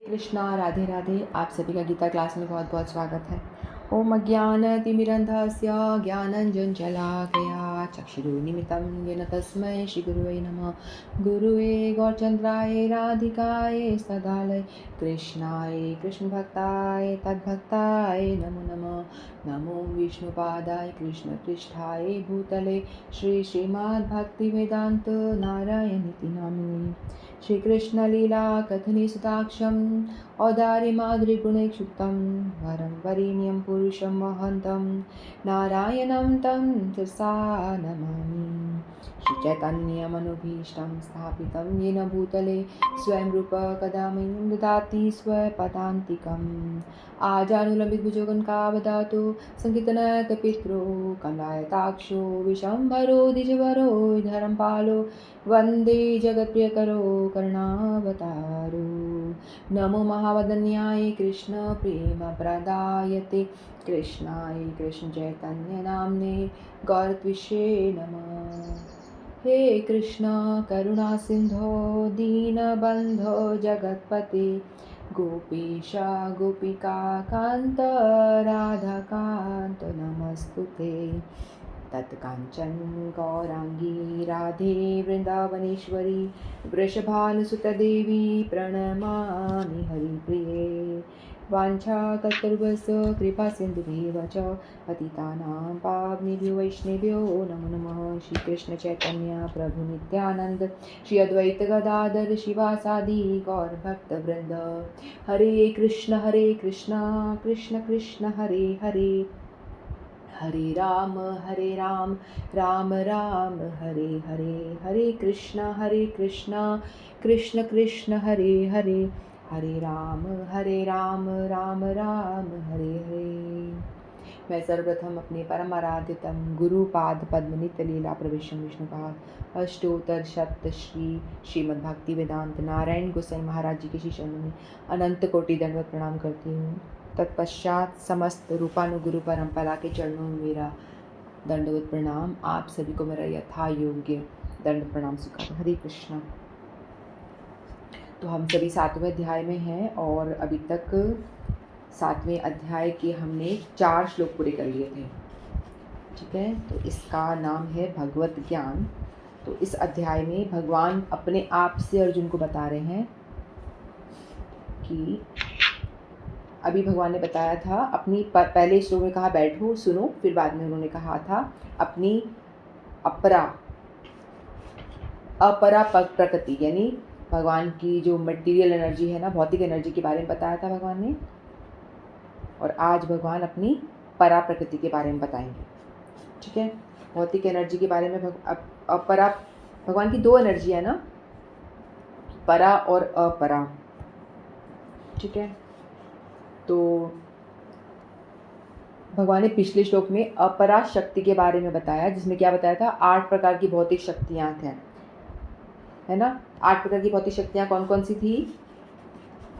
कृष्णा राधे राधे। आप सभी का गीता क्लास में बहुत बहुत स्वागत है। ओम अज्ञानतिमिरन्धस्य ज्ञानञ्जनशलाकया चक्षुरुन्मिलितं येन तस्मै श्रीगुरुवे नमः। गुरुवे गौरचन्द्राय राधिकाय सदालय कृष्णाय कृष्णभक्ताय तद्भक्ताय नमो नमः। नमो विष्णुपादाय कृष्णपृष्ठाय भूतले श्रीमद्भक्तिवेदान्त नारायणीति नामिने। श्रीकृष्णलीला कथनीसुताक्षम् औदार्यमाधुर्यगुणैक्षुक्तं वरं वरेण्यं पुरुषं महन्तं नारायणं तं शिरसा नमामि। श्रीचैतन्यमनुभीष्टं स्थापितं येन भूतले स्वयं रूप कदा मह्यं ददाति स्वपदान्तिकम्। आजानुलम्बितभुजगन्कावदातु सङ्कीर्तनकपित्रो कमलायताक्षो विशम्भरो द्विजवरो धर्मपालो वन्दे जगत्प्रियकरो करुणावतारो। नमो महावदन्याय कृष्ण प्रेम प्रदायते कृष्णाय कृष्ण चैतन्य नाम्ने गौरत्विषे नमः। हे कृष्ण करुणा सिंधो दीनबन्धो जगत्पते गोपेश गोपिका कान्त राधाकान्त नमस्तुते। तत्काञ्चन गौरांगी राधे वृन्दावनेश्वरी वृषभानुसुतदेवी प्रणमामि हरिप्रिये। वाञ्छाकल्पतरुभ्यश्च कृपासिन्धुभ्येव च पतितानां पावनेभ्यो वैष्णवेभ्यो नमो नमः। श्रीकृष्ण चैतन्य प्रभु नित्यानंद श्री अद्वैत गदाधर शिवासादि गौरभक्तवृंद। हरे कृष्ण कृष्ण कृष्ण हरे हरे, हरे राम राम राम हरे हरे। हरे कृष्ण कृष्ण कृष्ण हरे हरे, हरे राम राम राम हरे हरे। मैं सर्वप्रथम अपने परम आराध्यतम गुरु पाद पद्म नित्य लीला प्रविशम विष्णुपाद अष्टोत्तर शत श्रीमद् भक्ति वेदांत नारायण गोसाई महाराज जी के श्री चरणों में अनंत कोटि दंडवत प्रणाम करती हूँ। तत्पश्चात समस्त रूपानुगुरु परंपरा के चरणों में मेरा दंडवत प्रणाम। आप सभी को मेरा यथा योग्य दंड प्रणाम स्वीकार। हरे कृष्णा। तो हम सभी 7वें अध्याय में हैं और अभी तक 7वें अध्याय के हमने 4 श्लोक पूरे कर लिए थे। ठीक है, तो इसका नाम है भगवत ज्ञान। तो इस अध्याय में भगवान अपने आप से अर्जुन को बता रहे हैं कि अभी भगवान ने बताया था अपनी पहले श्लोक में कहा बैठो सुनो, फिर बाद में उन्होंने कहा था अपनी अपरा प्रकृति यानी भगवान की जो मटेरियल एनर्जी है ना, भौतिक एनर्जी के बारे में बताया था भगवान ने। और आज भगवान अपनी परा प्रकृति के बारे में बताएंगे। ठीक है, भौतिक एनर्जी के बारे में अपरा, भगवान की 2 एनर्जी है ना, परा और अपरा। ठीक है, तो भगवान ने पिछले श्लोक में अपरा शक्ति के बारे में बताया, जिसमें क्या बताया था 8 प्रकार की भौतिक शक्तियां हैं, है ना। 8 प्रकार की भौतिक शक्तियां कौन कौन सी थी?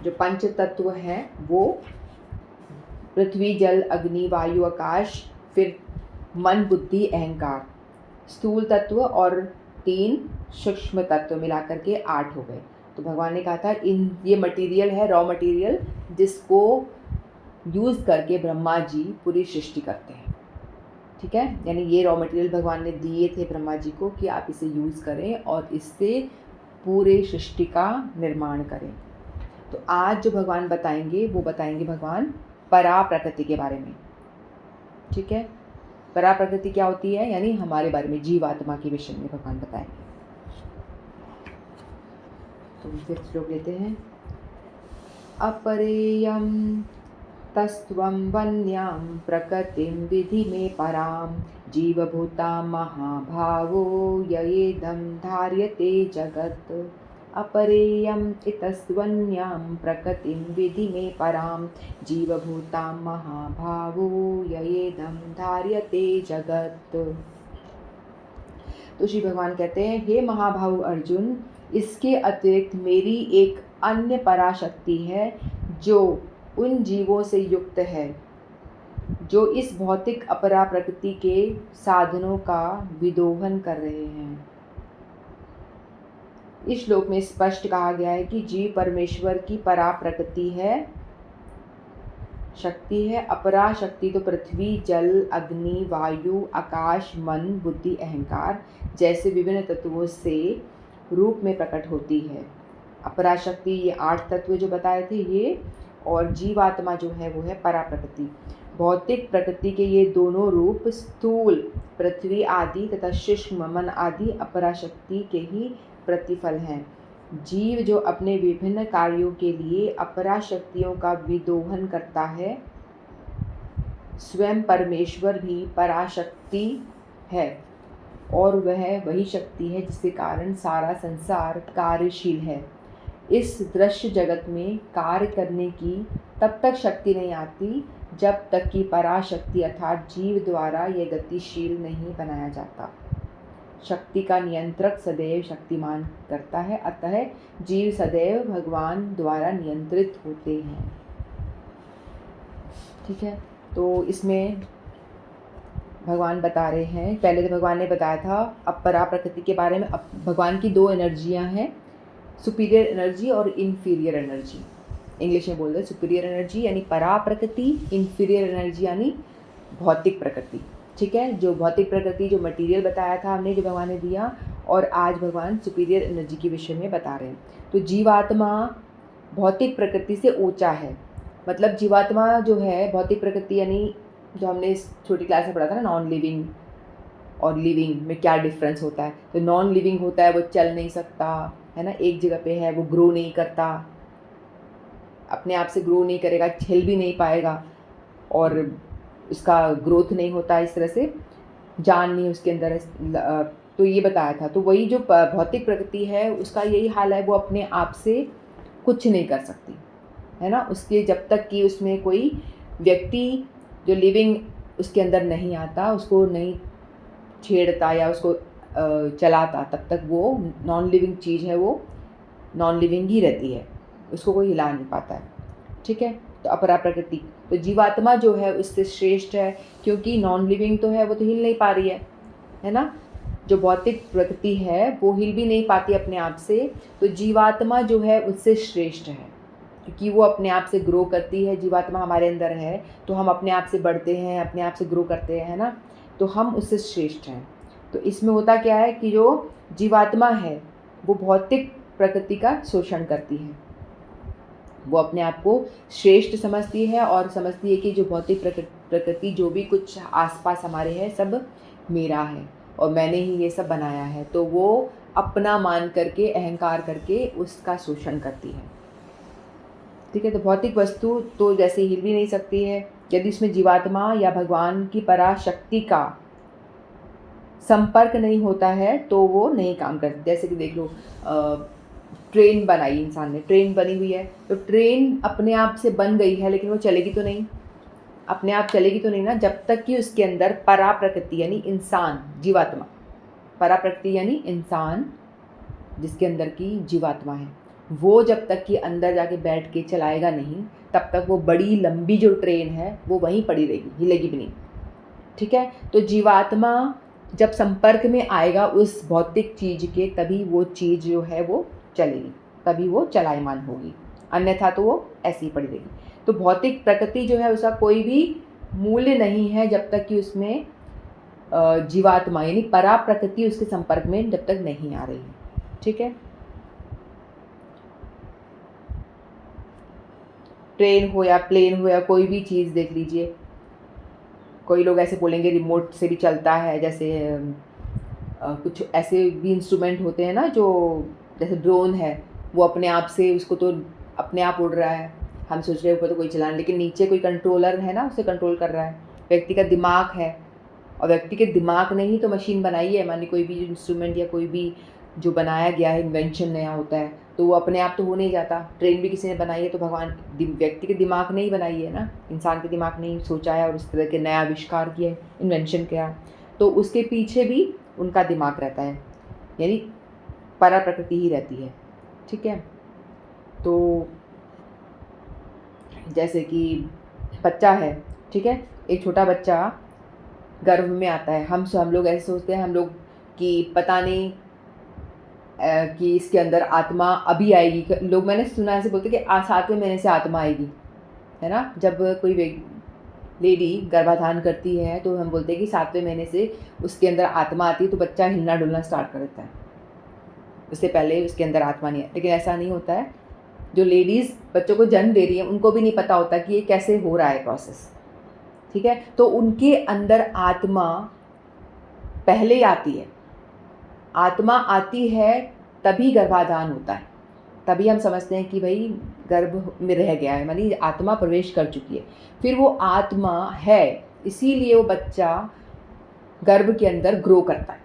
जो पंच तत्व हैं वो पृथ्वी जल अग्नि वायु आकाश, फिर मन बुद्धि अहंकार, स्थूल तत्व और 3 सूक्ष्म तत्व मिलाकर के 8 हो गए। तो भगवान ने कहा था ये मटेरियल है, रॉ मटेरियल, जिसको यूज़ करके ब्रह्मा जी पूरी सृष्टि करते हैं। ठीक है, यानी ये रॉ मटेरियल भगवान ने दिए थे ब्रह्मा जी को कि आप इसे यूज़ करें और इससे पूरे सृष्टि का निर्माण करें। तो आज जो भगवान बताएंगे वो बताएंगे भगवान परा प्रकृति के बारे में। ठीक है, परा प्रकृति क्या होती है, यानी हमारे बारे में, जीवात्मा के विषय में भगवान बताएंगे। तो फिर श्लोक लेते हैं। अपरेयम तस्त्वं वन्यां प्रकृतिं विधि में परां जीवभूता महाभावो ययेदं धार्यते जगत्। अपरेयम् इतस्त्वन्यां प्रकृतिं विधि में परां जीवभूता महाभावो ययेदं धार्यते जगत्। तो श्री भगवान कहते हैं, हे महाभाव अर्जुन, इसके अतिरिक्त मेरी एक अन्य पराशक्ति है जो उन जीवों से युक्त है जो इस भौतिक अपरा प्रकृति के साधनों का विदोहन कर रहे हैं। इस श्लोक में स्पष्ट कहा गया है कि जीव परमेश्वर की परा प्रकृति है, शक्ति है। अपरा शक्ति तो पृथ्वी, जल, अग्नि, वायु, आकाश, मन, बुद्धि, अहंकार जैसे विभिन्न तत्वों से रूप में प्रकट होती है। अपरा शक्ति ये 8 तत्व जो बताए थे ये, और जीवात्मा जो है वो है परा प्रकृति। भौतिक प्रकृति के ये दोनों रूप स्थूल पृथ्वी आदि तथा सूक्ष्म मन आदि अपरा शक्ति के ही प्रतिफल हैं। जीव जो अपने विभिन्न कार्यों के लिए अपरा शक्तियों का विदोहन करता है, स्वयं परमेश्वर भी पराशक्ति है, और वह वही शक्ति है जिसके कारण सारा संसार कार्यशील है। इस दृश्य जगत में कार्य करने की तब तक शक्ति नहीं आती जब तक कि पराशक्ति अर्थात जीव द्वारा यह गतिशील नहीं बनाया जाता। शक्ति का नियंत्रक सदैव शक्तिमान करता है, अतः जीव सदैव भगवान द्वारा नियंत्रित होते हैं। ठीक है, तो इसमें भगवान बता रहे हैं, पहले तो भगवान ने बताया था अपरा प्रकृति के बारे में। भगवान की 2 एनर्जियां हैं, सुपीरियर एनर्जी और इन्फीरियर एनर्जी। इंग्लिश में बोल रहे सुपीरियर एनर्जी यानी परा प्रकृति, इन्फीरियर एनर्जी यानी भौतिक प्रकृति। ठीक है, जो भौतिक प्रकृति जो मटेरियल बताया था हमने, जो भगवान ने दिया, और आज भगवान सुपीरियर एनर्जी के विषय में बता रहे हैं। तो जीवात्मा भौतिक प्रकृति से ऊंचा है। मतलब जीवात्मा जो है भौतिक प्रकृति यानी जो हमने इस छोटी क्लास में पढ़ा था ना, नॉन लिविंग और लिविंग में क्या डिफरेंस होता है। तो नॉन लिविंग होता है वो चल नहीं सकता है ना, एक जगह पे है, वो ग्रो नहीं करता, अपने आप से ग्रो नहीं करेगा, हिल भी नहीं पाएगा, और उसका ग्रोथ नहीं होता, इस तरह से जान नहीं उसके अंदर। तो ये बताया था। तो वही जो भौतिक प्रकृति है उसका यही हाल है, वो अपने आप से कुछ नहीं कर सकती है ना। उसके जब तक कि उसमें कोई व्यक्ति जो लिविंग उसके अंदर नहीं आता, उसको नहीं छेड़ता या उसको चलाता, तब तक वो नॉन लिविंग चीज़ है, वो नॉन लिविंग ही रहती है, उसको कोई हिला नहीं पाता है। ठीक है, तो अपरा प्रकृति, तो जीवात्मा जो है उससे श्रेष्ठ है, क्योंकि नॉन लिविंग तो है, वो तो हिल नहीं पा रही है ना। जो भौतिक प्रकृति है वो हिल भी नहीं पाती अपने आप से, तो जीवात्मा जो है उससे श्रेष्ठ है, क्योंकि वो अपने आप से ग्रो करती है। जीवात्मा हमारे अंदर है तो हम अपने आप से बढ़ते हैं, अपने आप से ग्रो करते हैं, है ना, तो हम उससे श्रेष्ठ हैं। तो इसमें होता क्या है कि जो जीवात्मा है वो भौतिक प्रकृति का शोषण करती है, वो अपने आप को श्रेष्ठ समझती है और समझती है कि जो भौतिक प्रकृति जो भी कुछ आसपास हमारे है सब मेरा है और मैंने ही ये सब बनाया है, तो वो अपना मान करके अहंकार करके उसका शोषण करती है। ठीक है, तो भौतिक वस्तु तो जैसे हिल भी नहीं सकती है, यदि उसमें जीवात्मा या भगवान की पराशक्ति का संपर्क नहीं होता है तो वो नहीं काम करती। जैसे कि देख लो, ट्रेन बनाई इंसान ने, ट्रेन बनी हुई है, तो ट्रेन अपने आप से बन गई है लेकिन वो चलेगी तो नहीं, अपने आप चलेगी तो नहीं ना, जब तक कि उसके अंदर परा प्रकृति यानी इंसान, जीवात्मा, परा प्रकृति यानी इंसान जिसके अंदर की जीवात्मा है, वो जब तक कि अंदर जाके बैठ के चलाएगा नहीं, तब तक वो बड़ी लंबी जो ट्रेन है वो वहीं पड़ी रहेगी, हिलेगी भी नहीं। ठीक है, तो जीवात्मा जब संपर्क में आएगा उस भौतिक चीज़ के, तभी वो चीज़ जो है वो चलेगी, तभी वो चलायमान होगी, अन्यथा तो वो ऐसी ही पड़ी रहेगी। तो भौतिक प्रकृति जो है उसका कोई भी मूल्य नहीं है जब तक कि उसमें जीवात्मा यानी परा प्रकृति उसके संपर्क में जब तक नहीं आ रही है। ठीक है, ट्रेन हो या प्लेन हो या कोई भी चीज़ देख लीजिए, कोई लोग ऐसे बोलेंगे रिमोट से भी चलता है, जैसे कुछ ऐसे भी इंस्ट्रूमेंट होते हैं ना, जो जैसे ड्रोन है वो अपने आप से, उसको तो अपने आप उड़ रहा है, हम सोच रहे हैं ऊपर तो कोई चला, लेकिन नीचे कोई कंट्रोलर है ना, उसे कंट्रोल कर रहा है। व्यक्ति का दिमाग है, और व्यक्ति के दिमाग ने ही तो मशीन बनाई है, मानिए कोई भी इंस्ट्रूमेंट या कोई भी जो बनाया गया है, इन्वेंशन नया होता है, तो वो अपने आप तो हो नहीं जाता। ट्रेन भी किसी ने बनाई है तो भगवान व्यक्ति के दिमाग ने ही बनाई है ना, इंसान के दिमाग ने ही सोचा है और इस तरह के नया आविष्कार किया, इन्वेंशन किया, तो उसके पीछे भी उनका दिमाग रहता है, यानी परा प्रकृति ही रहती है। ठीक है, तो जैसे कि बच्चा है, ठीक है, एक छोटा बच्चा गर्भ में आता है, हम लोग ऐसे सोचते हैं हम लोग कि पता नहीं कि इसके अंदर आत्मा अभी आएगी। लोग, मैंने सुना ऐसे बोलते कि 7वें महीने से आत्मा आएगी, है ना। जब कोई लेडी गर्भाधान करती है तो हम बोलते हैं कि 7वें महीने से उसके अंदर आत्मा आती है, तो बच्चा हिलना डुलना स्टार्ट कर देता है। उससे पहले उसके अंदर आत्मा नहीं है। लेकिन ऐसा नहीं होता है। जो लेडीज़ बच्चों को जन्म दे रही है उनको भी नहीं पता होता कि ये कैसे हो रहा है प्रोसेस, ठीक है। तो उनके अंदर आत्मा पहले आती है। आत्मा आती है तभी गर्भाधान होता है, तभी हम समझते हैं कि भाई गर्भ में रह गया है, मानी आत्मा प्रवेश कर चुकी है। फिर वो आत्मा है, इसीलिए वो बच्चा गर्भ के अंदर ग्रो करता है।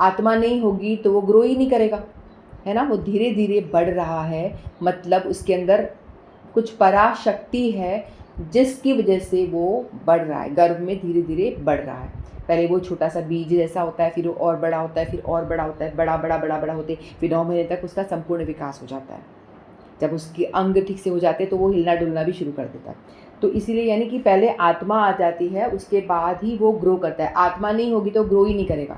आत्मा नहीं होगी तो वो ग्रो ही नहीं करेगा, है ना। वो धीरे धीरे बढ़ रहा है, मतलब उसके अंदर कुछ पराशक्ति है जिसकी वजह से वो बढ़ रहा है, गर्भ में धीरे धीरे बढ़ रहा है। पहले वो छोटा सा बीज जैसा होता है, फिर वो और बड़ा होता है, फिर और बड़ा होता है, बड़ा बड़ा बड़ा बड़ा होते, फिर 9 महीने तक उसका संपूर्ण विकास हो जाता है। जब उसके अंग ठीक से हो जाते हैं तो वो हिलना डुलना भी शुरू कर देता है। तो इसीलिए यानी कि पहले आत्मा आ जाती है, उसके बाद ही वो ग्रो करता है। आत्मा नहीं होगी तो ग्रो ही नहीं करेगा,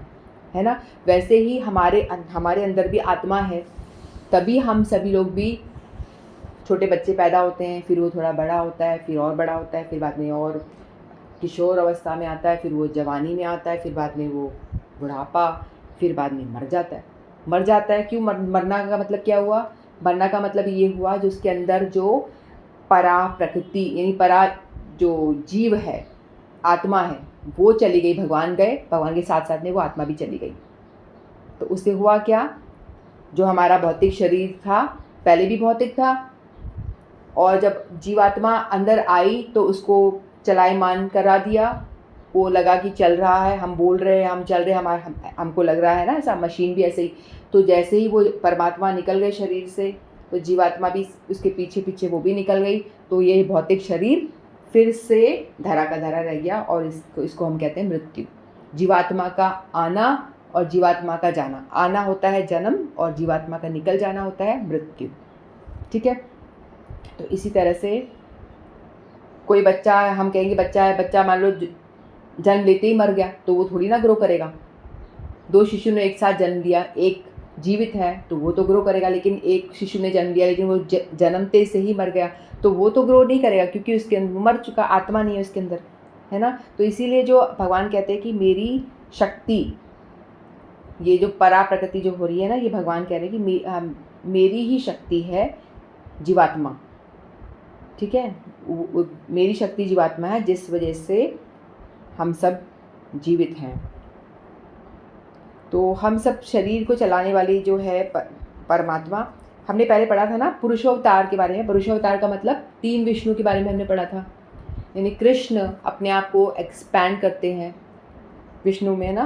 है ना। वैसे ही हमारे अंदर भी आत्मा है, तभी हम सभी लोग भी छोटे बच्चे पैदा होते हैं, फिर वो थोड़ा बड़ा होता है, फिर और बड़ा होता है, फिर बाद में और किशोर अवस्था में आता है, फिर वो जवानी में आता है, फिर बाद में वो बुढ़ापा, फिर बाद में मर जाता है। मर जाता है क्यों? मरना का मतलब क्या हुआ? मरना का मतलब ये हुआ जो उसके अंदर जो परा प्रकृति यानी परा जो जीव है, आत्मा है, वो चली गई, भगवान गए, भगवान के साथ साथ में वो आत्मा भी चली गई। तो उससे हुआ क्या? जो हमारा भौतिक शरीर था पहले भी भौतिक था, और जब जीवात्मा अंदर आई तो उसको चलायमान करा दिया। वो लगा कि चल रहा है, हम बोल रहे हैं, हम चल रहे हैं, हमको लग रहा है ना, ऐसा मशीन भी ऐसे ही। तो जैसे ही वो परमात्मा निकल गए शरीर से, तो जीवात्मा भी उसके पीछे पीछे वो भी निकल गई। तो ये भौतिक शरीर फिर से धरा का धरा रह गया, और इसको हम कहते हैं मृत्यु। जीवात्मा का आना और जीवात्मा का जाना, आना होता है जन्म और जीवात्मा का निकल जाना होता है मृत्यु, ठीक है। तो इसी तरह से कोई बच्चा, हम कहेंगे बच्चा है, बच्चा मान लो जन्म लेते ही मर गया तो वो थोड़ी ना ग्रो करेगा। 2 शिशु ने एक साथ जन्म लिया, एक जीवित है तो वो तो ग्रो करेगा, लेकिन एक शिशु ने जन्म लिया लेकिन वो जन्मते से ही मर गया तो वो तो ग्रो नहीं करेगा, क्योंकि उसके अंदर मर चुका, आत्मा नहीं है उसके अंदर, है ना। तो इसीलिए जो भगवान कहते हैं कि मेरी शक्ति, ये जो परा प्रकृति जो हो रही है ना, ये भगवान कह रहे हैं कि मेरी ही शक्ति है जीवात्मा, ठीक है। मेरी शक्ति जीवात्मा है, जिस वजह से हम सब जीवित हैं। तो हम सब शरीर को चलाने वाली जो है परमात्मा, हमने पहले पढ़ा था ना पुरुषावतार के बारे में। पुरुषावतार का मतलब 3 विष्णु के बारे में हमने पढ़ा था। यानी कृष्ण अपने आप को एक्सपैंड करते हैं विष्णु में ना,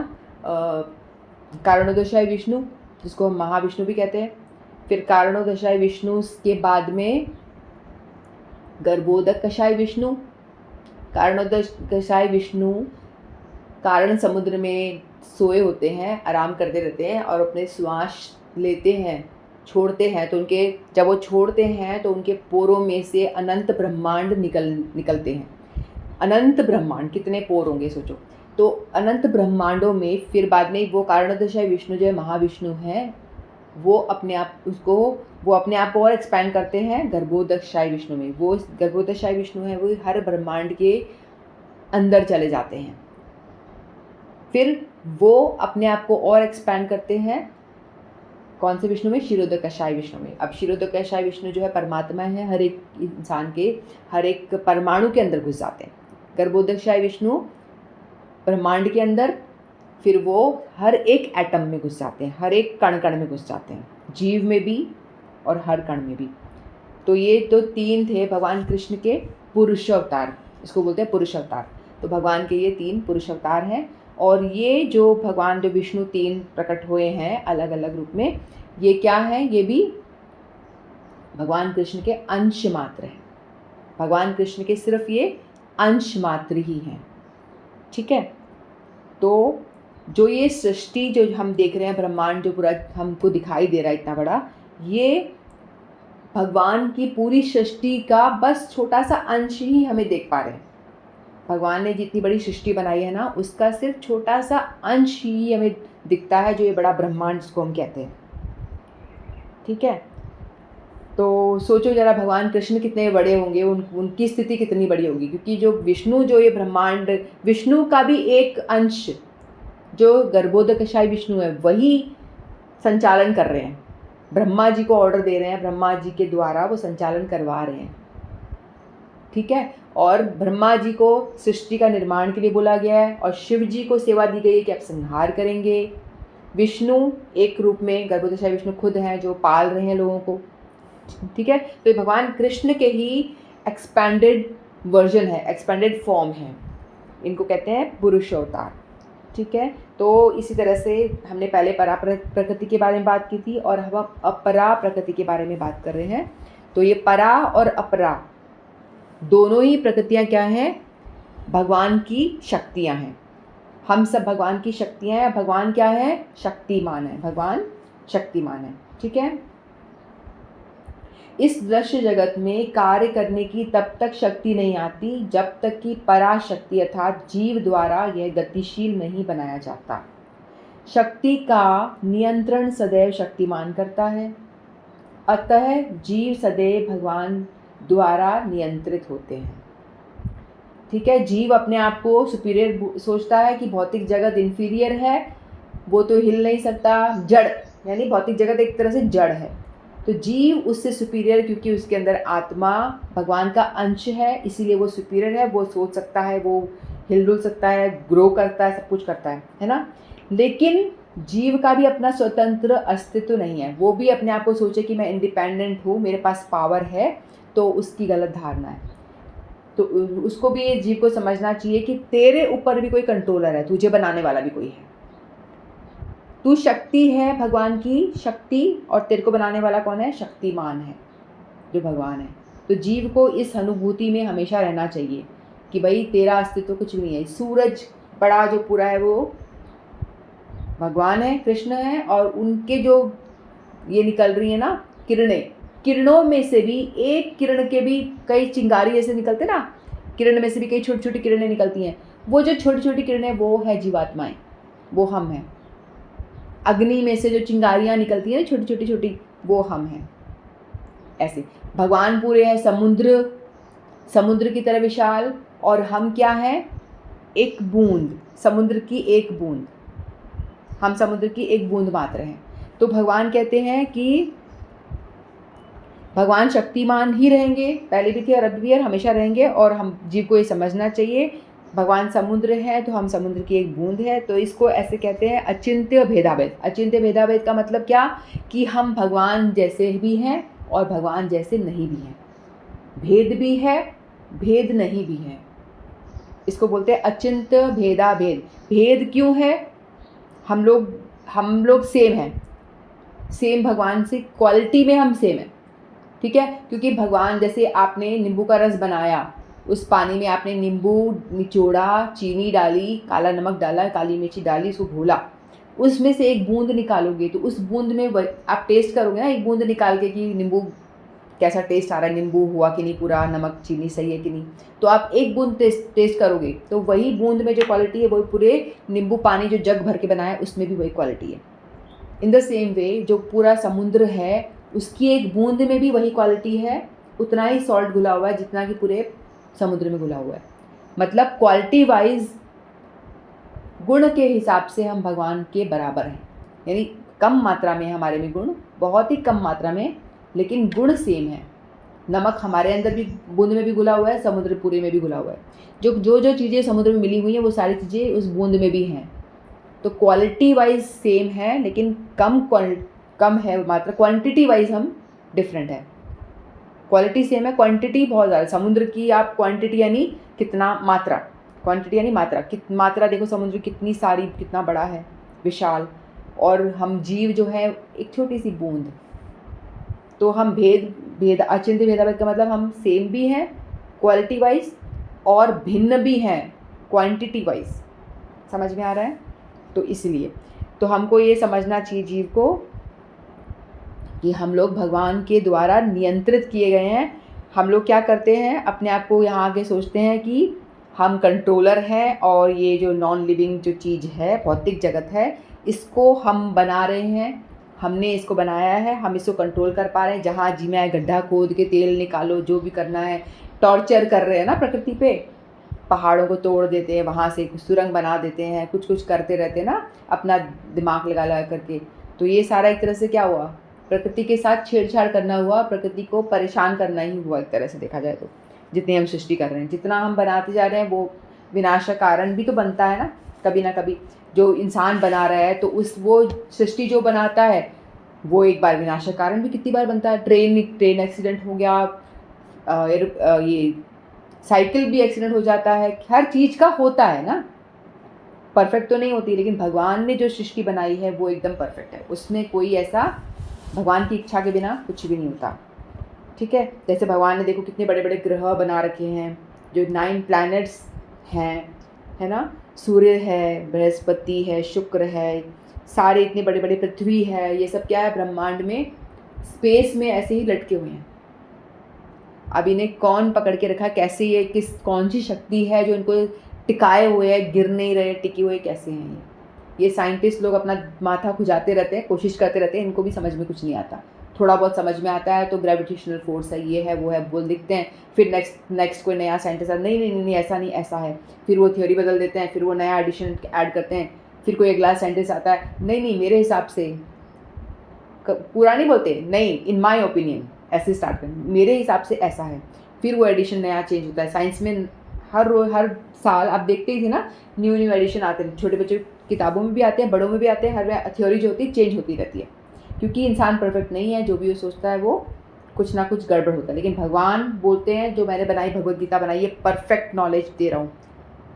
कारणोदशाई विष्णु, जिसको हम महाविष्णु भी कहते हैं। फिर कारणोदशाई विष्णु के बाद में गर्भोदक कषाय विष्णु। कारणोदक कषाय विष्णु कारण समुद्र में सोए होते हैं, आराम करते रहते हैं और अपने श्वास लेते हैं, छोड़ते हैं। तो उनके जब वो छोड़ते हैं तो उनके पोरों में से अनंत ब्रह्मांड निकलते हैं। अनंत ब्रह्मांड, कितने पोर होंगे सोचो। तो अनंत ब्रह्मांडों में फिर बाद में वो कारणोदशाई विष्णु जो है महाविष्णु हैं, वो अपने आप को और एक्सपैंड करते हैं गर्भोदकशाई विष्णु में। वो गर्भोदकशाई विष्णु है, वो हर ब्रह्मांड के अंदर चले जाते हैं। फिर वो अपने आप को और एक्सपैंड करते हैं कौन से विष्णु में? क्षीरोदकशाई विष्णु में। अब क्षीरोदकशाई विष्णु जो है परमात्मा है, हर एक इंसान के हर एक परमाणु के अंदर घुस जाते हैं। गर्भोदकशाई विष्णु ब्रह्मांड के अंदर, फिर वो हर एक एटम में घुस जाते हैं, हर एक कण कण में घुस जाते हैं, जीव में भी और हर कण में भी। तो ये तो 3 थे भगवान कृष्ण के पुरुषावतार, इसको बोलते हैं पुरुषावतार। तो भगवान के ये 3 पुरुषावतार हैं। और ये जो भगवान जो विष्णु 3 प्रकट हुए हैं अलग अलग रूप में, ये क्या है? ये भी भगवान कृष्ण के अंश मात्र हैं। भगवान कृष्ण के सिर्फ ये अंश मात्र ही हैं, ठीक है। तो जो ये सृष्टि जो हम देख रहे हैं, ब्रह्मांड जो पूरा हमको दिखाई दे रहा है इतना बड़ा, ये भगवान की पूरी सृष्टि का बस छोटा सा अंश ही हमें देख पा रहे हैं। भगवान ने जितनी बड़ी सृष्टि बनाई है ना, उसका सिर्फ छोटा सा अंश ही हमें दिखता है, जो ये बड़ा ब्रह्मांड जिसको हम कहते हैं। ठीक है। तो सोचो जरा भगवान कृष्ण कितने बड़े होंगे, उनकी स्थिति कितनी बड़ी होगी, क्योंकि जो विष्णु, जो ये ब्रह्मांड, विष्णु का भी एक अंश जो गर्भोदकशाही विष्णु है वही संचालन कर रहे हैं, ब्रह्मा जी को ऑर्डर दे रहे हैं, ब्रह्मा जी के द्वारा वो संचालन करवा रहे हैं, ठीक है। और ब्रह्मा जी को सृष्टि का निर्माण के लिए बोला गया है और शिव जी को सेवा दी गई है कि आप संहार करेंगे। विष्णु एक रूप में गर्भोदशाही विष्णु खुद हैं जो पाल रहे हैं लोगों को, ठीक है। तो ये भगवान कृष्ण के ही एक्सपैंडेड वर्जन है, एक्सपैंडेड फॉर्म है, इनको कहते हैं पुरुष अवतार, ठीक है। तो इसी तरह से हमने पहले परा प्रकृति के बारे में बात की थी और हम अपरा प्रकृति के बारे में बात कर रहे हैं। तो ये परा और अपरा दोनों ही प्रकृतियाँ क्या हैं? भगवान की शक्तियाँ हैं। हम सब भगवान की शक्तियाँ हैं। भगवान क्या है? शक्तिमान है। भगवान शक्तिमान है, ठीक है। इस दृश्य जगत में कार्य करने की तब तक शक्ति नहीं आती जब तक कि पराशक्ति अर्थात जीव द्वारा यह गतिशील नहीं बनाया जाता। शक्ति का नियंत्रण सदैव शक्तिमान करता है, अतः जीव सदैव भगवान द्वारा नियंत्रित होते हैं, ठीक है। जीव अपने आप को सुपीरियर सोचता है कि भौतिक जगत इन्फीरियर है, वो तो हिल नहीं सकता, जड़, यानी भौतिक जगत एक तरह से जड़ है, तो जीव उससे सुपीरियर, क्योंकि उसके अंदर आत्मा भगवान का अंश है, इसीलिए वो सुपीरियर है, वो सोच सकता है, वो हिलडुल सकता है, ग्रो करता है, सब कुछ करता है ना। लेकिन जीव का भी अपना स्वतंत्र अस्तित्व नहीं है, वो भी अपने आप को सोचे कि मैं इंडिपेंडेंट हूँ, मेरे पास पावर है, तो उसकी गलत धारणा है। तो उसको भी ये जीव को समझना चाहिए कि तेरे ऊपर भी कोई कंट्रोलर है, तुझे बनाने वाला भी कोई है, तू शक्ति है, भगवान की शक्ति, और तेरे को बनाने वाला कौन है? शक्तिमान है, जो भगवान है। तो जीव को इस अनुभूति में हमेशा रहना चाहिए कि भाई तेरा अस्तित्व कुछ भी नहीं है। सूरज बड़ा जो पूरा है वो भगवान है, कृष्ण है, और उनके जो ये निकल रही है ना किरणें, किरणों में से भी एक किरण के भी कई चिंगारी जैसे निकलते ना, किरण में से भी कई छोटी छोटी किरणें निकलती हैं, वो जो छोटी छोटी किरणें वो है जीवात्माएं, वो हम हैं। अग्नि में से जो चिंगारियाँ निकलती हैं छोटी छोटी छोटी, वो हम हैं। ऐसे भगवान पूरे हैं, समुद्र, समुद्र की तरह विशाल, और हम क्या हैं? एक बूंद, समुद्र की एक बूंद, हम समुद्र की एक बूंद मात्र हैं। तो भगवान कहते हैं कि भगवान शक्तिमान ही रहेंगे, पहले भी थे और अब भी है, हमेशा रहेंगे। और हम जीव को ये समझना चाहिए, भगवान समुद्र है तो हम समुद्र की एक बूंद है। तो इसको ऐसे कहते हैं अचिंत्य भेदाभेद। अचिंत्य भेदाभेद का मतलब क्या? कि हम भगवान जैसे भी हैं और भगवान जैसे नहीं भी हैं, भेद भी है, भेद नहीं भी है, इसको बोलते हैं अचिंत्य भेदाभेद। भेद क्यों है? हम लोग सेम हैं, सेम भगवान से क्वालिटी में हम सेम हैं, ठीक है। क्योंकि भगवान, जैसे आपने नींबू का रस बनाया, उस पानी में आपने नींबू निचोड़ा, चीनी डाली, काला नमक डाला, काली मिर्ची डाली, उसको घोला, उसमें से एक बूंद निकालोगे तो उस बूंद में आप टेस्ट करोगे ना, एक बूंद निकाल के कि नींबू कैसा टेस्ट आ रहा है, नींबू हुआ कि नहीं, पूरा नमक चीनी सही है कि नहीं, तो आप एक बूंद टेस्ट करोगे तो वही बूंद में जो क्वालिटी है वही पूरे नींबू पानी जो जग भर के बनाया उसमें भी वही क्वालिटी है। इन द सेम वे जो पूरा समुद्र है उसकी एक बूंद में भी वही क्वालिटी है, उतना ही सॉल्ट घुला हुआ है जितना कि पूरे समुद्र में घुला हुआ है। मतलब क्वालिटी वाइज, गुण के हिसाब से हम भगवान के बराबर हैं, यानी कम मात्रा में हमारे में गुण, बहुत ही कम मात्रा में, लेकिन गुण सेम है। नमक हमारे अंदर भी बूंद में भी घुला हुआ है, समुद्र पूरे में भी घुला हुआ है। जो चीज़ें समुद्र में मिली हुई हैं वो सारी चीज़ें उस बूंद में भी हैं। तो क्वालिटी वाइज सेम है, लेकिन कम है मात्रा, क्वांटिटी वाइज हम डिफरेंट है। क्वालिटी सेम है, क्वांटिटी बहुत ज़्यादा। समुद्र की आप क्वांटिटी यानी कितना, मात्रा, क्वांटिटी यानी मात्रा, मात्रा देखो समुद्र कितनी सारी, कितना बड़ा है, विशाल, और हम जीव जो है एक छोटी सी बूंद। तो हम अचिंत्य भेदाभेद का मतलब हम सेम भी हैं क्वालिटी वाइज और भिन्न भी हैं क्वांटिटी वाइज। समझ में आ रहा है? तो इसलिए तो हमको ये समझना चाहिए जीव को कि हम लोग भगवान के द्वारा नियंत्रित किए गए हैं। हम लोग क्या करते हैं, अपने आप को यहाँ आके सोचते हैं कि हम कंट्रोलर हैं और ये जो नॉन लिविंग जो चीज़ है, भौतिक जगत है, इसको हम बना रहे हैं, हमने इसको बनाया है, हम इसको कंट्रोल कर पा रहे हैं। जहाँ जी में गड्ढा खोद के तेल निकालो, जो भी करना है, टॉर्चर कर रहे हैं ना प्रकृति पे, पहाड़ों को तोड़ देते हैं, वहाँ से सुरंग बना देते हैं, कुछ कुछ करते रहते हैं ना अपना दिमाग लगा लगा करके। तो ये सारा एक तरह से क्या हुआ, प्रकृति के साथ छेड़छाड़ करना हुआ, प्रकृति को परेशान करना ही हुआ एक तरह से देखा जाए तो। जितनी हम सृष्टि कर रहे हैं, जितना हम बनाते जा रहे हैं, वो विनाश का कारण भी तो बनता है ना कभी। जो इंसान बना रहा है तो वो सृष्टि जो बनाता है वो एक बार विनाश का कारण भी कितनी बार बनता है। ट्रेन एक्सीडेंट हो गया, ये साइकिल भी एक्सीडेंट हो जाता है, हर चीज़ का होता है ना। परफेक्ट तो नहीं होती, लेकिन भगवान ने जो सृष्टि बनाई है वो एकदम परफेक्ट है। उसमें कोई ऐसा भगवान की इच्छा के बिना कुछ भी नहीं होता, ठीक है। जैसे भगवान ने देखो कितने बड़े बड़े ग्रह बना रखे हैं, जो 9 प्लैनेट्स हैं, है ना। सूर्य है, बृहस्पति है, शुक्र है, सारे इतने बड़े बड़े, पृथ्वी है, ये सब क्या है, ब्रह्मांड में स्पेस में ऐसे ही लटके हुए हैं। अब इन्हें कौन पकड़ के रखा, कैसे ये कौन सी शक्ति है जो इनको टिकाए हुए है, गिर नहीं रहे, टिके हुए कैसे हैं ये साइंटिस्ट लोग अपना माथा खुजाते रहते हैं, कोशिश करते रहते हैं, इनको भी समझ में कुछ नहीं आता। थोड़ा बहुत समझ में आता है तो ग्रेविटेशनल फोर्स है, ये है, वो है, बोल दिखते हैं। फिर नेक्स्ट कोई नया साइंटिस्ट नहीं नहीं नहीं नहीं ऐसा नहीं, ऐसा है। फिर वो थ्योरी बदल देते हैं, फिर वो नया एडिशन ऐड करते हैं। फिर कोई अगला साइंटिस्ट आता है, नहीं नहीं मेरे हिसाब से, पूरा नहीं बोलते, नहीं इन माय ओपिनियन, ऐसे स्टार्ट करें, मेरे हिसाब से ऐसा है। फिर वो एडिशन नया चेंज होता है। साइंस में हर साल आप देखते ही थे ना, न्यू एडिशन आते हैं। छोटे बच्चे किताबों में भी आते हैं, बड़ों में भी आते हैं। हर थ्योरी जो होती है चेंज होती रहती है, क्योंकि इंसान परफेक्ट नहीं है। जो भी वो सोचता है वो कुछ ना कुछ गड़बड़ होता है। लेकिन भगवान बोलते हैं, जो मैंने बनाई भगवद गीता बनाई, ये परफेक्ट नॉलेज दे रहा हूँ।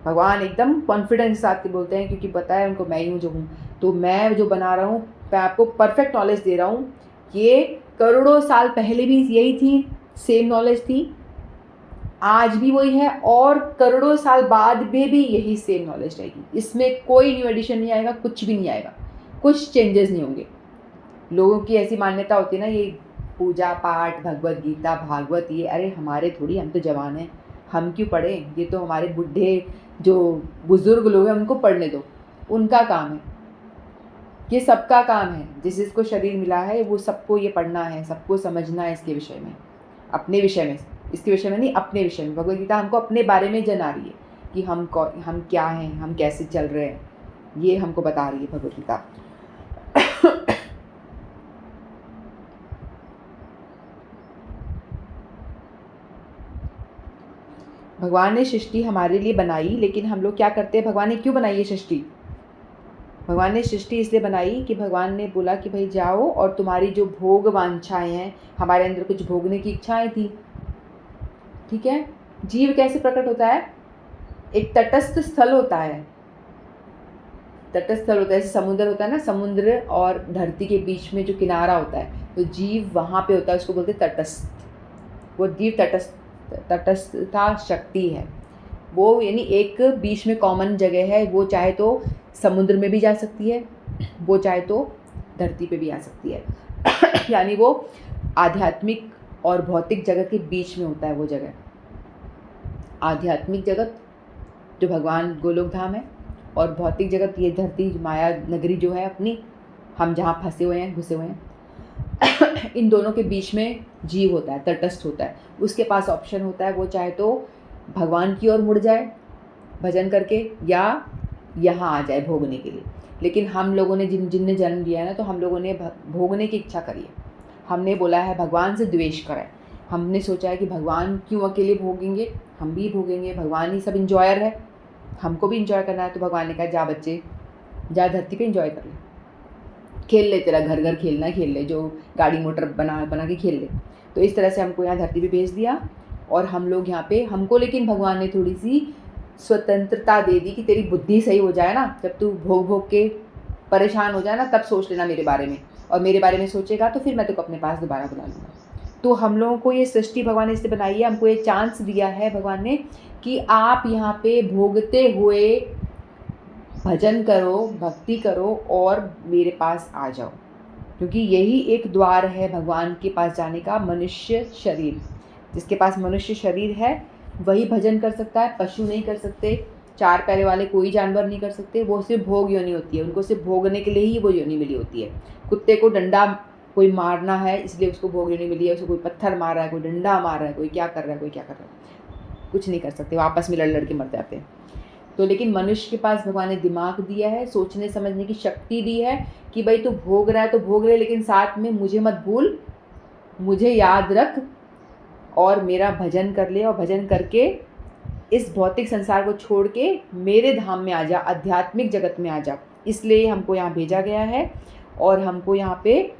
भगवान एकदम कॉन्फिडेंस के साथ बोलते हैं, क्योंकि पता है उनको मैं ही हूँ जो हूँ। तो मैं जो बना रहा हूँ, मैं आपको परफेक्ट नॉलेज दे रहा हूँ। ये करोड़ों साल पहले भी यही थी, सेम नॉलेज थी, आज भी वही है, और करोड़ों साल बाद में भी यही सेम नॉलेज रहेगी। इसमें कोई न्यू एडिशन नहीं आएगा, कुछ भी नहीं आएगा, कुछ चेंजेस नहीं होंगे। लोगों की ऐसी मान्यता होती है ना, ये पूजा पाठ, भगवद गीता, भागवत, ये अरे हमारे थोड़ी, हम तो जवान हैं, हम क्यों पढ़ें, ये तो हमारे बूढ़े जो बुजुर्ग लोग हैं उनको पढ़ने दो, उनका काम है। ये सबका काम है, जिसको शरीर मिला है वो सबको ये पढ़ना है, सबको समझना है इसके विषय में, अपने विषय में, इसके विषय में नहीं, अपने विषय में। भगवद गीता हमको अपने बारे में जना रही है कि हम क्या हैं, हम कैसे चल रहे हैं, ये हमको बता रही है भगवद गीता। भगवान ने सृष्टि हमारे लिए बनाई, लेकिन हम लोग क्या करते हैं, भगवान ने क्यों बनाई ये सृष्टि? भगवान ने सृष्टि इसलिए बनाई कि भगवान ने बोला कि भाई जाओ और तुम्हारी जो भोग वांछाएं हैं, हमारे अंदर कुछ भोगने की इच्छाएं थी, ठीक है। जीव कैसे प्रकट होता है? एक तटस्थ स्थल होता है, तटस्थ स्थल होता है, जैसे समुद्र होता है ना, समुद्र और धरती के बीच में जो किनारा होता है, तो जीव वहाँ पे होता है, उसको बोलते हैं तटस्थ। वो जीव तटस्थता शक्ति है वो, यानी एक बीच में कॉमन जगह है। वो चाहे तो समुद्र में भी जा सकती है, वो चाहे तो धरती पे भी आ सकती है। यानी वो आध्यात्मिक और भौतिक जगत के बीच में होता है वो जगह। आध्यात्मिक जगत जो भगवान गोलोक धाम है, और भौतिक जगत ये धरती माया नगरी जो है अपनी, हम जहाँ फंसे हुए हैं, घुसे हुए हैं। इन दोनों के बीच में जीव होता है, तटस्थ होता है। उसके पास ऑप्शन होता है, वो चाहे तो भगवान की ओर मुड़ जाए भजन करके, या यहाँ आ जाए भोगने के लिए। लेकिन हम लोगों ने जिनने जन्म लिया है ना, तो हम लोगों ने भोगने की इच्छा करी है। हमने बोला है भगवान से द्वेष कराए। हमने सोचा है कि भगवान क्यों अकेले भोगेंगे, हम भी भोगेंगे, भगवान ही सब इंजॉयर है, हमको भी इंजॉय करना है। तो भगवान ने कहा जा बच्चे, जा धरती पे इंजॉय कर ले, खेल ले, तेरा घर घर खेलना खेल ले, जो गाड़ी मोटर बना के खेल ले। तो इस तरह से हमको यहाँ धरती पे भेज दिया, और हम लोग यहाँ पे, हमको लेकिन भगवान ने थोड़ी सी स्वतंत्रता दे दी कि तेरी बुद्धि सही हो जाए ना, जब तू भोग भोग के परेशान हो जाए ना, तब सोच लेना मेरे बारे में, और मेरे बारे में सोचेगा तो फिर मैं तुझको अपने पास दोबारा बुला लूँगा। तो हम लोगों को ये सृष्टि भगवान ने इसलिए बनाई है, हमको ये चांस दिया है भगवान ने कि आप यहाँ पे भोगते हुए भजन करो, भक्ति करो और मेरे पास आ जाओ, क्योंकि यही एक द्वार है भगवान के पास जाने का। मनुष्य शरीर, जिसके पास मनुष्य शरीर है वही भजन कर सकता है, पशु नहीं कर सकते, 4 पैर वाले कोई जानवर नहीं कर सकते, वो सिर्फ भोग योनि होती है, उनको सिर्फ भोगने के लिए ही वो योनि मिली होती है। कुत्ते को डंडा कोई मारना है इसलिए उसको भोग योनि मिली है, उसको कोई पत्थर मार रहा है, कोई डंडा मार रहा है, कोई क्या कर रहा है, कोई क्या कर रहा है, कुछ नहीं कर सकते, वो आपस में लड़ लड़ के मर जाते हैं। तो लेकिन मनुष्य के पास भगवान ने दिमाग दिया है, सोचने समझने की शक्ति दी है कि भाई तू भोग रहा है तो भोग ले, लेकिन साथ में मुझे मत भूल, मुझे याद रख और मेरा भजन कर ले, और भजन करके इस भौतिक संसार को छोड़ के मेरे धाम में आ जा, आध्यात्मिक जगत में आ जा। इसलिए हमको यहाँ भेजा गया है और हमको यहाँ पे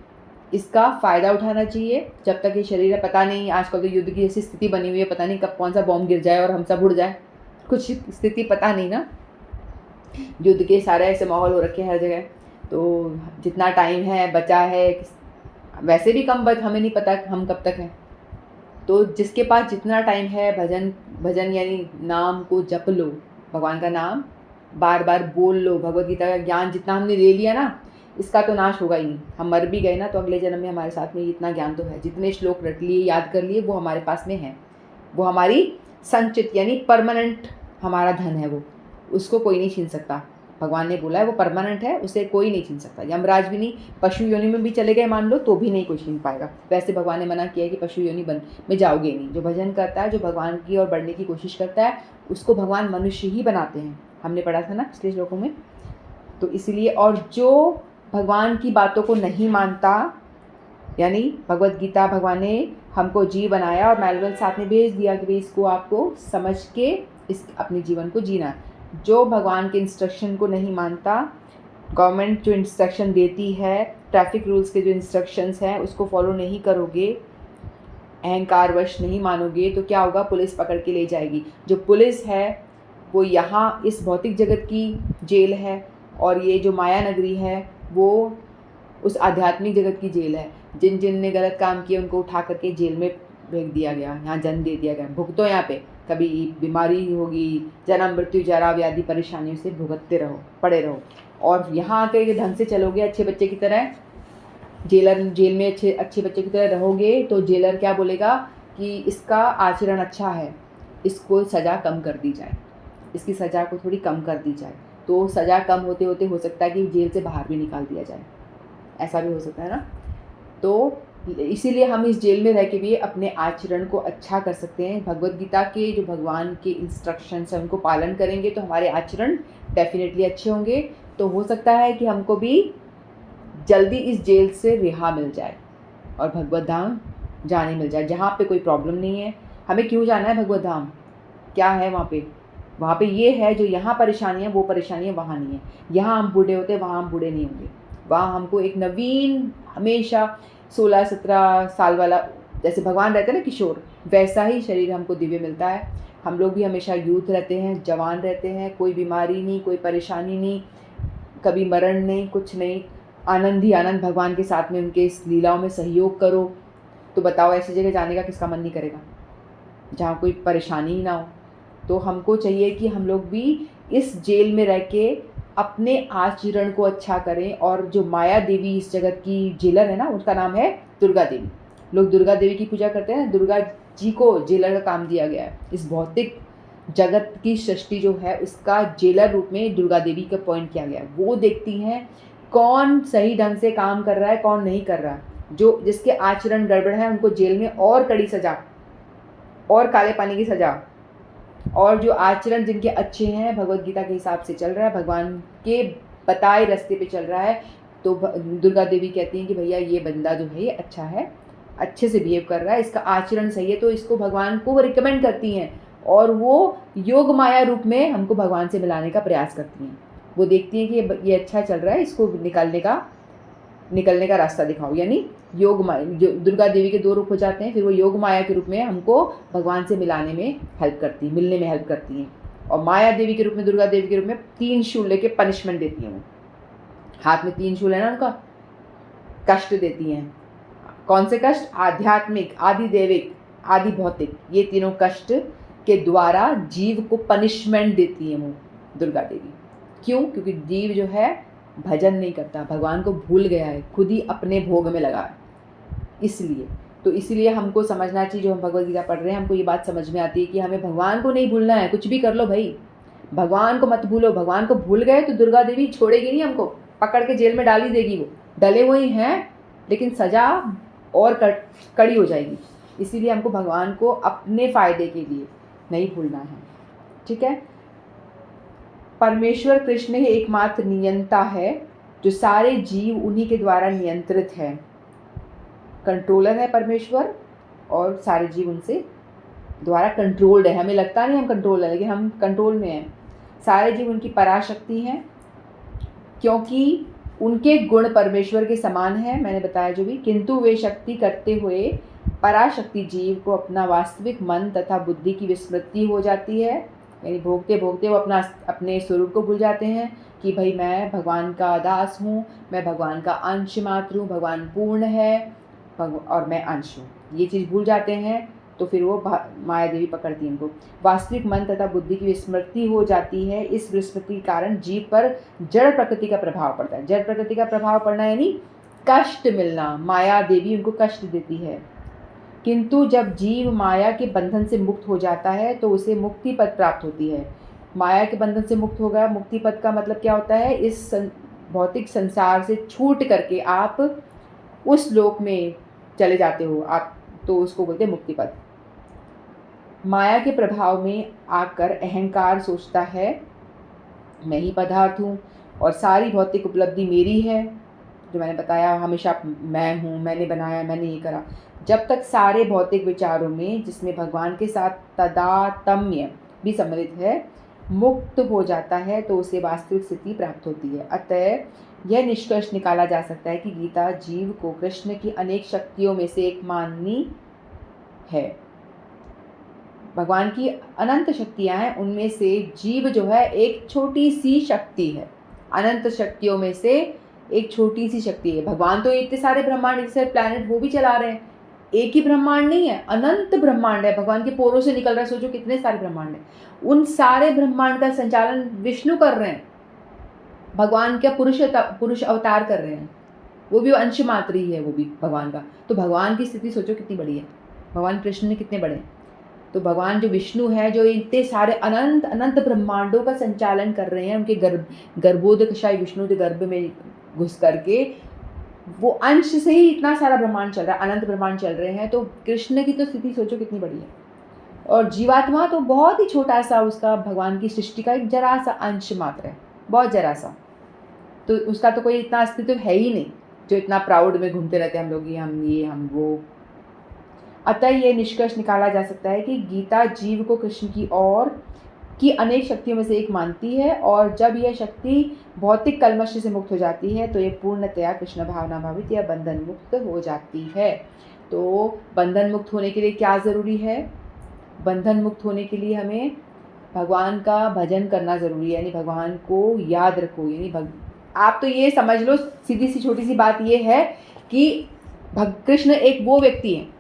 इसका फ़ायदा उठाना चाहिए। जब तक ये शरीर है, पता नहीं, आजकल तो युद्ध की ऐसी स्थिति बनी हुई है, पता नहीं कब कौन सा बॉम्ब गिर जाए और हम सब उड़ जाए, कुछ स्थिति पता नहीं ना। युद्ध के सारे ऐसे माहौल हो रखे हैं हर जगह। तो जितना टाइम है बचा है, वैसे भी कम बच, हमें नहीं पता हम कब तक हैं। तो जिसके पास जितना टाइम है, भजन यानी नाम को जप लो, भगवान का नाम बार बार बोल लो। भगवद गीता का ज्ञान जितना हमने ले लिया ना, इसका तो नाश होगा ही नहीं। हम मर भी गए ना तो अगले जन्म में हमारे साथ में इतना ज्ञान तो है, जितने श्लोक रट लिए, याद कर लिए, वो हमारे पास में है, वो हमारी संचित यानी परमानेंट हमारा धन है, वो उसको कोई नहीं छीन सकता। भगवान ने बोला है वो परमानेंट है, उसे कोई नहीं छीन सकता। यमराज भी नहीं, पशु योनि में भी चले गए मान लो तो भी नहीं कोई छीन पाएगा। वैसे भगवान ने मना किया है कि पशु योनि में जाओगे नहीं। जो भजन करता है, जो भगवान की ओर बढ़ने की कोशिश करता है, उसको भगवान मनुष्य ही बनाते हैं। हमने पढ़ा था ना पिछले श्लोकों में। तो इसलिए, और जो भगवान की बातों को नहीं मानता, यानी भगवद गीता भगवान ने हमको जीव बनाया और मैनुअल साथ में भेज दिया कि भाई इसको आपको समझ के इस अपने जीवन को जीना है। जो भगवान के इंस्ट्रक्शन को नहीं मानता, गवर्नमेंट जो इंस्ट्रक्शन देती है, ट्रैफिक रूल्स के जो इंस्ट्रक्शंस हैं उसको फॉलो नहीं करोगे, अहंकारवश नहीं मानोगे, तो क्या होगा, पुलिस पकड़ के ले जाएगी। जो पुलिस है वो यहाँ इस भौतिक जगत की जेल है, और ये जो माया नगरी है वो उस आध्यात्मिक जगत की जेल है। जिन जिन ने गलत काम किए उनको उठा करके जेल में भेज दिया गया, यहाँ जन्म दे दिया गया। भुगतो यहाँ पे, कभी बीमारी होगी, जन्म मृत्यु जरा व्याधि परेशानियों से भुगतते रहो, पड़े रहो। और यहाँ आकर ढंग से चलोगे, अच्छे बच्चे की तरह, जेल में अच्छे बच्चे की तरह रहोगे, तो जेलर क्या बोलेगा कि इसका आचरण अच्छा है, इसको सज़ा कम कर दी जाए, इसकी सज़ा को थोड़ी कम कर दी जाए। तो सज़ा कम होते होते हो सकता है कि जेल से बाहर भी निकाल दिया जाए, ऐसा भी हो सकता है ना। तो इसीलिए हम इस जेल में रह के भी अपने आचरण को अच्छा कर सकते हैं। भगवद गीता के जो भगवान के इंस्ट्रक्शंस हैं उनको पालन करेंगे तो हमारे आचरण डेफिनेटली अच्छे होंगे। तो हो सकता है कि हमको भी जल्दी इस जेल से रिहा मिल जाए और भगवद धाम जाने मिल जाए, जहाँ पे कोई प्रॉब्लम नहीं है। हमें क्यों जाना है भगवद धाम, क्या है वहाँ पे? वहाँ पे ये है, जो यहाँ परेशानी है वो परेशानी है वहाँ नहीं है। यहाँ हम बूढ़े होते, वहाँ हम बूढ़े नहीं होंगे। वहाँ हमको एक नवीन, हमेशा 16-17 साल वाला, जैसे भगवान रहते हैं ना किशोर, वैसा ही शरीर हमको दिव्य मिलता है। हम लोग भी हमेशा यूथ रहते हैं, जवान रहते हैं, कोई बीमारी नहीं, कोई परेशानी नहीं, कभी मरण नहीं, कुछ नहीं, आनंद ही आनंद भगवान के साथ में, उनके इस लीलाओं में सहयोग करो। तो बताओ, ऐसी जगह जाने का किसका मन नहीं करेगा जहाँ कोई परेशानी ही ना हो। तो हमको चाहिए कि हम लोग भी इस जेल में रह के अपने आचरण को अच्छा करें। और जो माया देवी इस जगत की जेलर है ना, उसका नाम है दुर्गा देवी। लोग दुर्गा देवी की पूजा करते हैं, दुर्गा जी को जेलर का काम दिया गया है। इस भौतिक जगत की सृष्टि जो है उसका जेलर रूप में दुर्गा देवी का पॉइंट किया गया है। वो देखती हैं कौन सही ढंग से काम कर रहा है, कौन नहीं कर रहा। जो जिसके आचरण गड़बड़ है उनको जेल में और कड़ी सज़ा, और काले पानी की सज़ा। और जो आचरण जिनके अच्छे हैं, भगवद गीता के हिसाब से चल रहा है, भगवान के बताए रास्ते पे चल रहा है, तो दुर्गा देवी कहती हैं कि भैया ये बंदा जो है ये अच्छा है, अच्छे से बिहेव कर रहा है, इसका आचरण सही है, तो इसको भगवान को वो रिकमेंड करती हैं। और वो योग माया रूप में हमको भगवान से मिलाने का प्रयास करती हैं। वो देखती हैं कि ये अच्छा चल रहा है, इसको निकलने का रास्ता दिखाओ। यानी योग माया, जो दुर्गा देवी के 2 रूप हो जाते हैं, फिर वो योग माया के रूप में हमको भगवान से मिलाने में हेल्प करती हैं, मिलने में हेल्प करती हैं। और माया देवी के रूप में, दुर्गा देवी के रूप में 3 शूल लेके पनिशमेंट देती हैं। वो हाथ में 3 शूल है ना उनका, कष्ट देती हैं। कौन से कष्ट? आध्यात्मिक, आदि देविक, आदि भौतिक, ये तीनों कष्ट के द्वारा जीव को पनिशमेंट देती हैं वो दुर्गा देवी। क्यों? क्योंकि जीव जो है भजन नहीं करता, भगवान को भूल गया है, खुद ही अपने भोग में लगा है। इसलिए तो इसीलिए हमको समझना चाहिए, जो हम भगवद गीता पढ़ रहे हैं, हमको ये बात समझ में आती है कि हमें भगवान को नहीं भूलना है। कुछ भी कर लो भाई, भगवान को मत भूलो, भगवान को भूल गए तो दुर्गा देवी छोड़ेगी नहीं हमको, पकड़ के जेल में डाल ही देगी। वो डले हुए ही हैं लेकिन सज़ा और कड़ी हो जाएगी। इसीलिए हमको भगवान को अपने फ़ायदे के लिए नहीं भूलना है। ठीक है। परमेश्वर कृष्ण ही एकमात्र नियंता है, जो सारे जीव उन्हीं के द्वारा नियंत्रित है। कंट्रोलर है परमेश्वर और सारे जीव उनसे द्वारा कंट्रोल्ड है। हमें लगता नहीं हम कंट्रोल है, लेकिन हम कंट्रोल में हैं। सारे जीव उनकी पराशक्ति हैं, क्योंकि उनके गुण परमेश्वर के समान हैं, मैंने बताया जो भी। किंतु वे शक्ति करते हुए पराशक्ति जीव को अपना वास्तविक मन तथा बुद्धि की विस्मृति हो जाती है। यानी भोगते भोगते वो अपने स्वरूप को भूल जाते हैं कि भाई मैं भगवान का दास हूँ, मैं भगवान का अंश मात्र हूँ, भगवान पूर्ण है और मैं अंश हूँ। ये चीज़ भूल जाते हैं तो फिर वो माया देवी पकड़ती है इनको। वास्तविक मन तथा बुद्धि की विस्मृति हो जाती है। इस विस्मृति के कारण जीव पर जड़ प्रकृति का प्रभाव पड़ता है। जड़ प्रकृति का प्रभाव पड़ना यानी कष्ट मिलना, माया देवी उनको कष्ट देती है। किंतु जब जीव माया के बंधन से मुक्त हो जाता है तो उसे मुक्ति पद प्राप्त होती है। माया के बंधन से मुक्त होगा। मुक्ति पद का मतलब क्या होता है? इस भौतिक संसार से छूट करके आप उस लोक में चले जाते हो आप, तो उसको बोलते हैं मुक्ति पद। माया के प्रभाव में आकर अहंकार सोचता है मैं ही पदार्थ हूँ और सारी भौतिक उपलब्धि मेरी है। जो मैंने बताया हमेशा मैं हूँ, मैंने बनाया, मैंने ये करा। जब तक सारे भौतिक विचारों में, जिसमें भगवान के साथ तादात्म्य भी सम्मिलित है, मुक्त हो जाता है तो उसे वास्तविक स्थिति प्राप्त होती है। अतः यह निष्कर्ष निकाला जा सकता है कि गीता जीव को कृष्ण की अनेक शक्तियों में से एक माननी है। भगवान की अनंत शक्तियाँ हैं, उनमें से जीव जो है एक छोटी सी शक्ति है। अनंत शक्तियों में से एक छोटी सी शक्ति है। भगवान तो इतने सारे ब्रह्मांड, इतने सारे प्लैनेट वो भी चला रहे हैं। एक ही ब्रह्मांड नहीं है, अनंत ब्रह्मांड है। भगवान के पोरों से निकल रहा है। सोचो कितने सारे ब्रह्मांड हैं। उन सारे ब्रह्मांड का संचालन विष्णु कर रहे हैं। भगवान क्या पुरुष अवतार कर रहे हैं। वो भी अंश मात्र ही है, वो भी भगवान का। तो भगवान की स्थिति सोचो कितनी बड़ी है। भगवान कृष्ण ने कितने बड़े हैं। तो भगवान जो विष्णु है, जो इतने सारे अनंत अनंत ब्रह्मांडों का संचालन कर रहे हैं, उनके गर्भोदकशायी विष्णु के गर्भ में घुस करके वो अंश से ही इतना सारा ब्रह्मांड चल रहा है, अनंत ब्रह्मांड चल रहे हैं। तो कृष्ण की तो स्थिति सोचो कितनी बड़ी है। और जीवात्मा तो बहुत ही छोटा सा, उसका भगवान की सृष्टि का एक जरा सा अंश मात्र है, बहुत जरा सा। तो उसका तो कोई इतना अस्तित्व है ही नहीं, जो इतना प्राउड में घूमते रहते हैं हम लोग, ये हम वो। अतः ये निष्कर्ष निकाला जा सकता है कि गीता जीव को कृष्ण की ओर की अनेक शक्तियों में से एक मानती है, और जब यह शक्ति भौतिक कलमश से मुक्त हो जाती है तो ये पूर्णतया कृष्ण भावना भावित या बंधन मुक्त हो जाती है। तो बंधन मुक्त होने के लिए क्या ज़रूरी है? बंधन मुक्त होने के लिए हमें भगवान का भजन करना ज़रूरी है, यानी भगवान को याद रखो। यानी आप तो ये समझ लो, सीधी सी छोटी सी बात ये है कि कृष्ण एक वो व्यक्ति है,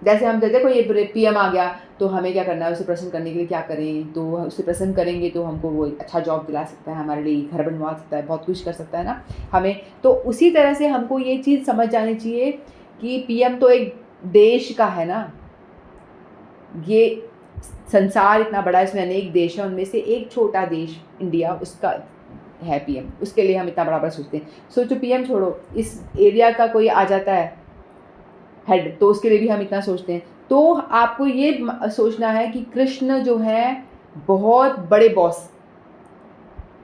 जैसे हम देखो ये पीएम आ गया तो हमें क्या करना है, उसे प्रसन्न करने के लिए क्या करें? तो उसे प्रसन्न करेंगे तो हमको वो अच्छा जॉब दिला सकता है, हमारे लिए घर बनवा सकता है, बहुत कुछ कर सकता है ना हमें। तो उसी तरह से हमको ये चीज़ समझ जानी चाहिए कि पीएम तो एक देश का है ना। ये संसार इतना बड़ा है, इसमें अनेक देश हैं, उनमें से एक छोटा देश इंडिया, उसका है पीएम। उसके लिए हम इतना बड़ा बड़ा सोचते हैं। सोचो पीएम छोड़ो, इस एरिया का कोई आ जाता है हेड, तो उसके लिए भी हम इतना सोचते हैं। तो आपको ये सोचना है कि कृष्ण जो है बहुत बड़े बॉस,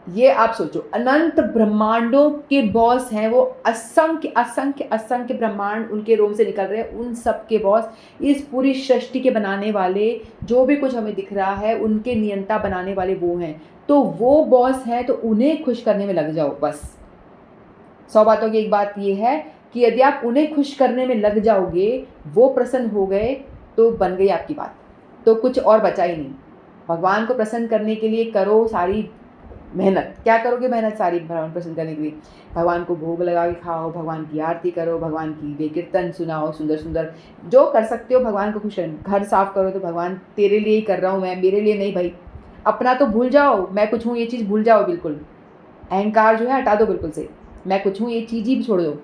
ये आप सोचो अनंत ब्रह्मांडों के बॉस हैं वो। असंख्य असंख्य असंख्य ब्रह्मांड उनके रोम से निकल रहे हैं, उन सब के बॉस, इस पूरी सृष्टि के बनाने वाले, जो भी कुछ हमें दिख रहा है उनके नियंता बनाने वाले वो हैं। तो वो बॉस हैं, तो उन्हें खुश करने में लग जाओ बस। 100 बातों की एक बात ये है कि यदि आप उन्हें खुश करने में लग जाओगे, वो प्रसन्न हो गए, तो बन गई आपकी बात, तो कुछ और बचा ही नहीं। भगवान को प्रसन्न करने के लिए करो सारी मेहनत। क्या करोगे मेहनत सारी भगवान प्रसन्न करने के लिए? भगवान को भोग लगा के खाओ, भगवान की आरती करो, भगवान की वे कीर्तन सुनाओ, सुंदर सुंदर जो कर सकते हो भगवान को खुश करना। घर साफ करो तो भगवान तेरे लिए ही कर रहा हूँ मैं, मेरे लिए नहीं भाई। अपना तो भूल जाओ, मैं कुछ हूँ ये चीज़ भूल जाओ बिल्कुल। अहंकार जो है हटा दो बिल्कुल से, मैं कुछ हूँ ये चीज़ ही छोड़ दो।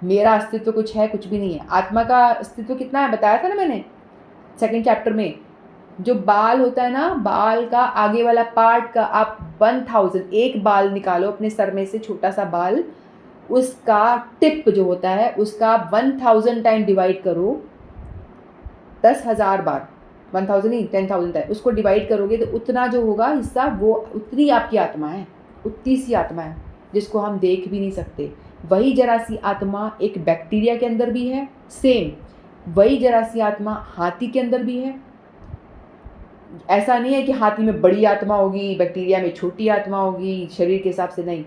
मेरा अस्तित्व कुछ है? कुछ भी नहीं है। आत्मा का अस्तित्व कितना है बताया था ना मैंने 2nd चैप्टर में, जो बाल होता है ना, बाल का आगे वाला पार्ट का आप 1000 एक बाल निकालो अपने सर में से, छोटा सा बाल, उसका टिप जो होता है उसका 1000 टाइम डिवाइड करो, 10,000 बार, 1000 नहीं 10,000 टाइम उसको डिवाइड करोगे तो उतना जो होगा हिस्सा, वो उतनी आपकी आत्मा है, उतनी सी आत्मा है जिसको हम देख भी नहीं सकते। वही जरा सी आत्मा एक बैक्टीरिया के अंदर भी है, सेम वही जरा सी आत्मा हाथी के अंदर भी है। ऐसा नहीं है कि हाथी में बड़ी आत्मा होगी, बैक्टीरिया में छोटी आत्मा होगी, शरीर के हिसाब से नहीं।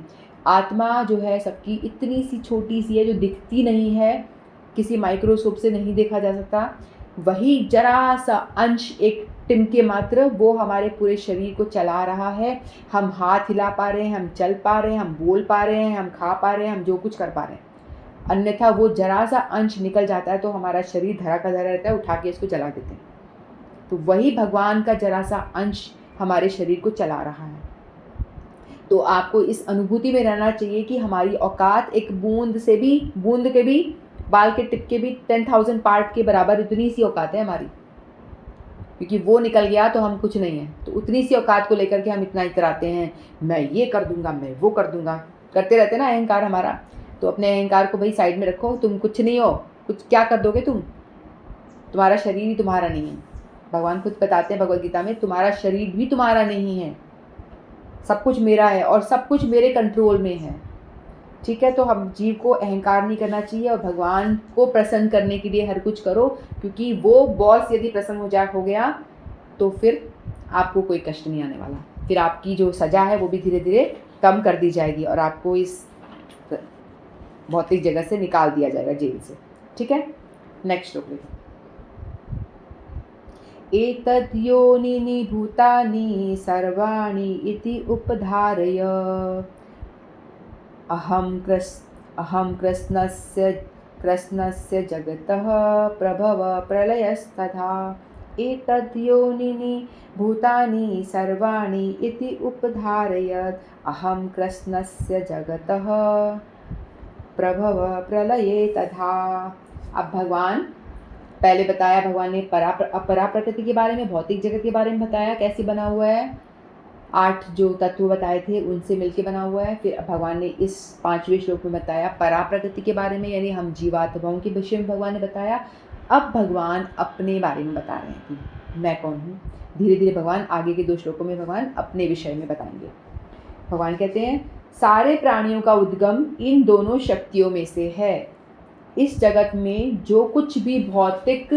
आत्मा जो है सबकी इतनी सी छोटी सी है जो दिखती नहीं है, किसी माइक्रोस्कोप से नहीं देखा जा सकता। वही जरा सा अंश, एक टिमके मात्र, वो हमारे पूरे शरीर को चला रहा है। हम हाथ हिला पा रहे हैं, हम चल पा रहे हैं, हम बोल पा रहे हैं, हम खा पा रहे हैं, हम जो कुछ कर पा रहे हैं। अन्यथा वो जरा सा अंश निकल जाता है तो हमारा शरीर धरा का धरा रहता है, उठा के इसको जला देते हैं। तो वही भगवान का जरा सा अंश हमारे शरीर को चला रहा है। तो आपको इस अनुभूति में रहना चाहिए कि हमारी औकात एक बूंद से भी, बूंद के भी, बाल के टिप के भी 10,000 पार्ट के बराबर इतनी सी औकात है हमारी, क्योंकि वो निकल गया तो हम कुछ नहीं है। तो उतनी सी औकात को लेकर के हम इतना इतराते हैं, मैं ये कर दूंगा, मैं वो कर दूंगा, करते रहते ना अहंकार हमारा। तो अपने अहंकार को भाई साइड में रखो, तुम कुछ नहीं हो, कुछ क्या कर दोगे तुम, तुम्हारा शरीर ही तुम्हारा नहीं है। भगवान खुद बताते हैं भगवद गीता में, तुम्हारा शरीर भी तुम्हारा नहीं है, सब कुछ मेरा है और सब कुछ मेरे कंट्रोल में है। ठीक है, तो हम जीव को अहंकार नहीं करना चाहिए और भगवान को प्रसन्न करने के लिए हर कुछ करो, क्योंकि वो बॉस यदि प्रसन्न हो गया तो फिर आपको कोई कष्ट नहीं आने वाला। फिर आपकी जो सज़ा है वो भी धीरे धीरे कम कर दी जाएगी और आपको इस भौतिक जगत से निकाल दिया जाएगा, जेल से। ठीक है, नेक्स्ट श्लोक देखो। एतद् योनिनि भूतानि सर्वाणि इति उपधारय अहं कृष्णस्य जगतः प्रभव प्रलयस्तथा। एतद् योनिनि भूतानि सर्वाणि इति उपधारयत् अहं कृष्णस्य जगतः प्रभव प्रलये तथा। अब भगवान, पहले बताया भगवान ने अपरा प्रकृति के बारे में, भौतिक जगत के बारे में बताया कैसे बना हुआ है, 8 जो तत्व बताए थे उनसे मिलके बना हुआ है। फिर भगवान ने इस 5वें श्लोक में बताया परा प्रकृति के बारे में, यानी हम जीवात्माओं के विषय में भगवान ने बताया। अब भगवान अपने बारे में बता रहे हैं कि मैं कौन हूँ। धीरे धीरे भगवान आगे के 2 श्लोकों में भगवान अपने विषय में बताएंगे। भगवान कहते हैं, सारे प्राणियों का उद्गम इन दोनों शक्तियों में से है। इस जगत में जो कुछ भी भौतिक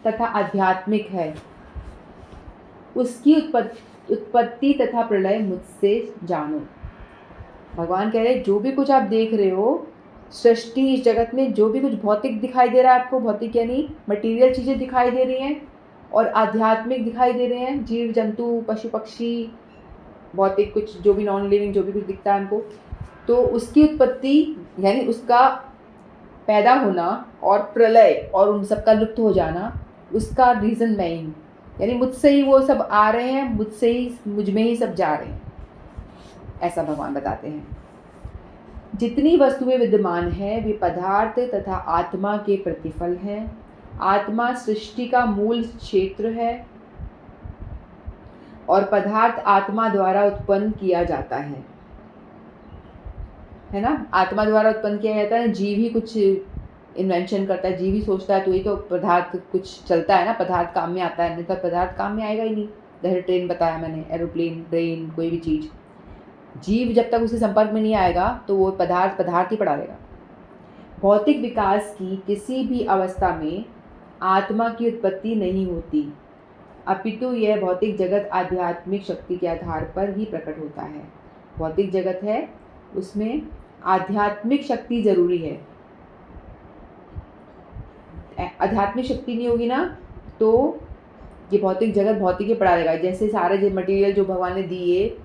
तथा आध्यात्मिक है उसकी उत्पत्ति तथा प्रलय मुझसे जानो। भगवान कह रहे जो भी कुछ आप देख रहे हो, सृष्टि, इस जगत में जो भी कुछ भौतिक दिखाई दे रहा है आपको, भौतिक यानी मटेरियल चीज़ें दिखाई दे रही हैं और आध्यात्मिक दिखाई दे रहे हैं, जीव जंतु पशु पक्षी, भौतिक कुछ जो भी नॉन लिविंग जो भी कुछ दिखता है हमको, तो उसकी उत्पत्ति यानी उसका पैदा होना और प्रलय और उन सब का लुप्त हो जाना, उसका रीज़न मैं ही हूँ। यानी मुझसे ही वो सब आ रहे हैं, मुझसे ही, मुझ में ही सब जा रहे हैं, ऐसा भगवान बताते हैं। जितनी वस्तुएं विद्यमान है वे पदार्थ तथा आत्मा के प्रतिफल हैं। आत्मा सृष्टि का मूल क्षेत्र है और पदार्थ आत्मा द्वारा उत्पन्न किया जाता है ना, आत्मा द्वारा उत्पन्न किया जाता है। जीव ही कुछ इन्वेंशन करता है, जीव ही सोचता है, तो ही तो पदार्थ कुछ चलता है ना, पदार्थ काम में आता है, नहीं तो पदार्थ काम में आएगा ही नहीं। जैसे ट्रेन बताया मैंने, एरोप्लेन, ट्रेन, कोई भी चीज़, जीव जब तक उसके संपर्क में नहीं आएगा तो वो पदार्थ ही पड़ा रहेगा। भौतिक विकास की किसी भी अवस्था में आत्मा की उत्पत्ति नहीं होती, अपितु यह भौतिक जगत आध्यात्मिक शक्ति के आधार पर ही प्रकट होता है। भौतिक जगत है उसमें आध्यात्मिक शक्ति जरूरी है। आध्यात्मिक शक्ति नहीं होगी ना तो ये भौतिक जगत भौतिक ही पड़ा रहेगा। जैसे सारे जो मटेरियल जो भगवान ने दिए,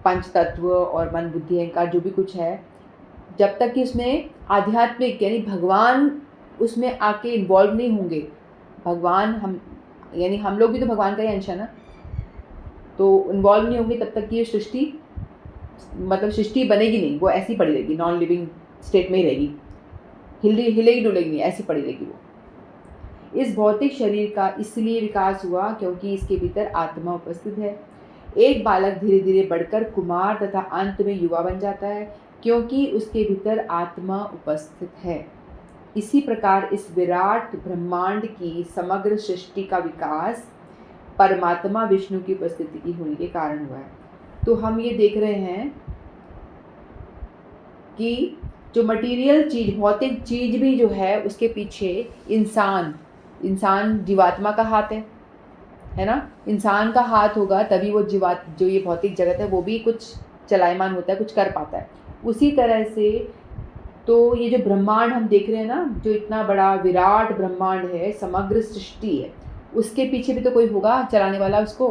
5 तत्व और मन बुद्धि अहंकार जो भी कुछ है, जब तक कि उसमें आध्यात्मिक यानी भगवान उसमें आके इन्वॉल्व नहीं होंगे, भगवान हम यानी हम लोग भी तो भगवान का ही अंश है ना, तो इन्वॉल्व नहीं होंगे तब तक कि ये सृष्टि, मतलब सृष्टि बनेगी नहीं, वो ऐसी पड़ी रहेगी, नॉन लिविंग स्टेट में ही रहेगी, हिलेगी डुलेगी नहीं, ऐसी पड़ी रहेगी वो। इस भौतिक शरीर का इसलिए विकास हुआ क्योंकि इसके भीतर आत्मा उपस्थित है। एक बालक धीरे धीरे बढ़कर कुमार तथा अंत में युवा बन जाता है क्योंकि उसके भीतर आत्मा उपस्थित है। इसी प्रकार इस विराट ब्रह्मांड की समग्र सृष्टि का विकास परमात्मा विष्णु की उपस्थिति की होने के कारण हुआ है। तो हम ये देख रहे हैं कि जो मटेरियल चीज, भौतिक चीज भी जो है, उसके पीछे इंसान जीवात्मा का हाथ है ना। इंसान का हाथ होगा तभी वो जो ये भौतिक जगत है वो भी कुछ चलायमान होता है, कुछ कर पाता है। उसी तरह से तो ये जो ब्रह्मांड हम देख रहे हैं ना, जो इतना बड़ा विराट ब्रह्मांड है, समग्र सृष्टि है, उसके पीछे भी तो कोई होगा चलाने वाला उसको।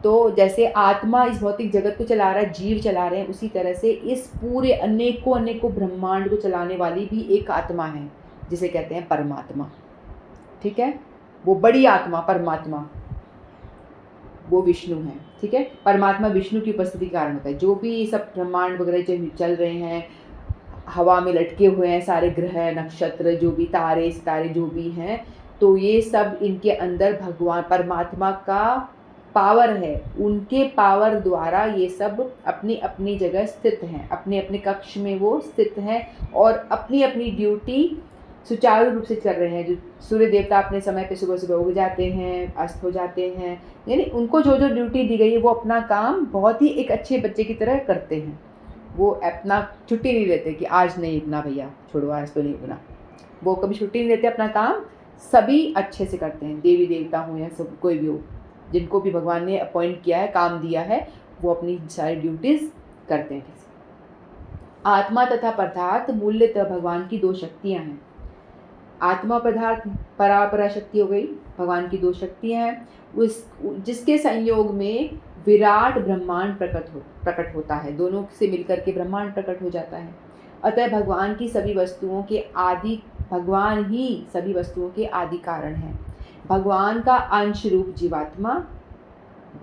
तो जैसे आत्मा इस भौतिक जगत को चला रहा है, जीव चला रहे हैं, उसी तरह से इस पूरे अनेकों ब्रह्मांड को चलाने वाली भी एक आत्मा है जिसे कहते हैं परमात्मा। ठीक है, वो बड़ी आत्मा परमात्मा, वो विष्णु है। ठीक है, परमात्मा विष्णु की उपस्थिति के कारण होता है। जो भी सब ब्रह्मांड वगैरह जो चल रहे हैं, हवा में लटके हुए हैं सारे ग्रह नक्षत्र, जो भी तारे सितारे जो भी हैं, तो ये सब इनके अंदर भगवान परमात्मा का पावर है। उनके पावर द्वारा ये सब अपनी अपनी जगह स्थित हैं, अपने अपने कक्ष में वो स्थित हैं और अपनी अपनी ड्यूटी सुचारू रूप से कर रहे हैं। जो सूर्य देवता अपने समय पे सुबह सुबह उग जाते हैं, अस्त हो जाते हैं, यानी उनको जो जो ड्यूटी दी गई है वो अपना काम बहुत ही एक अच्छे बच्चे की तरह करते हैं। वो अपना छुट्टी नहीं लेते कि आज नहीं उगना भैया, छोड़ो आज तो नहीं उगना। वो कभी छुट्टी नहीं लेते, अपना काम सभी अच्छे से करते हैं। देवी देवता हो या सब कोई भी हो, जिनको भी भगवान ने अपॉइंट किया है, काम दिया है, वो अपनी सारी ड्यूटीज़ करते हैं। आत्मा तथा पदार्थ मूल्यतः भगवान की दो शक्तियाँ हैं। आत्मा पदार्थ परापरा शक्ति हो गई, भगवान की दो शक्तियाँ हैं, जिसके संयोग में विराट ब्रह्मांड प्रकट होता है। दोनों से मिलकर के ब्रह्मांड प्रकट हो जाता है। अतः भगवान ही सभी वस्तुओं के आदि कारण है। भगवान का अंश रूप जीवात्मा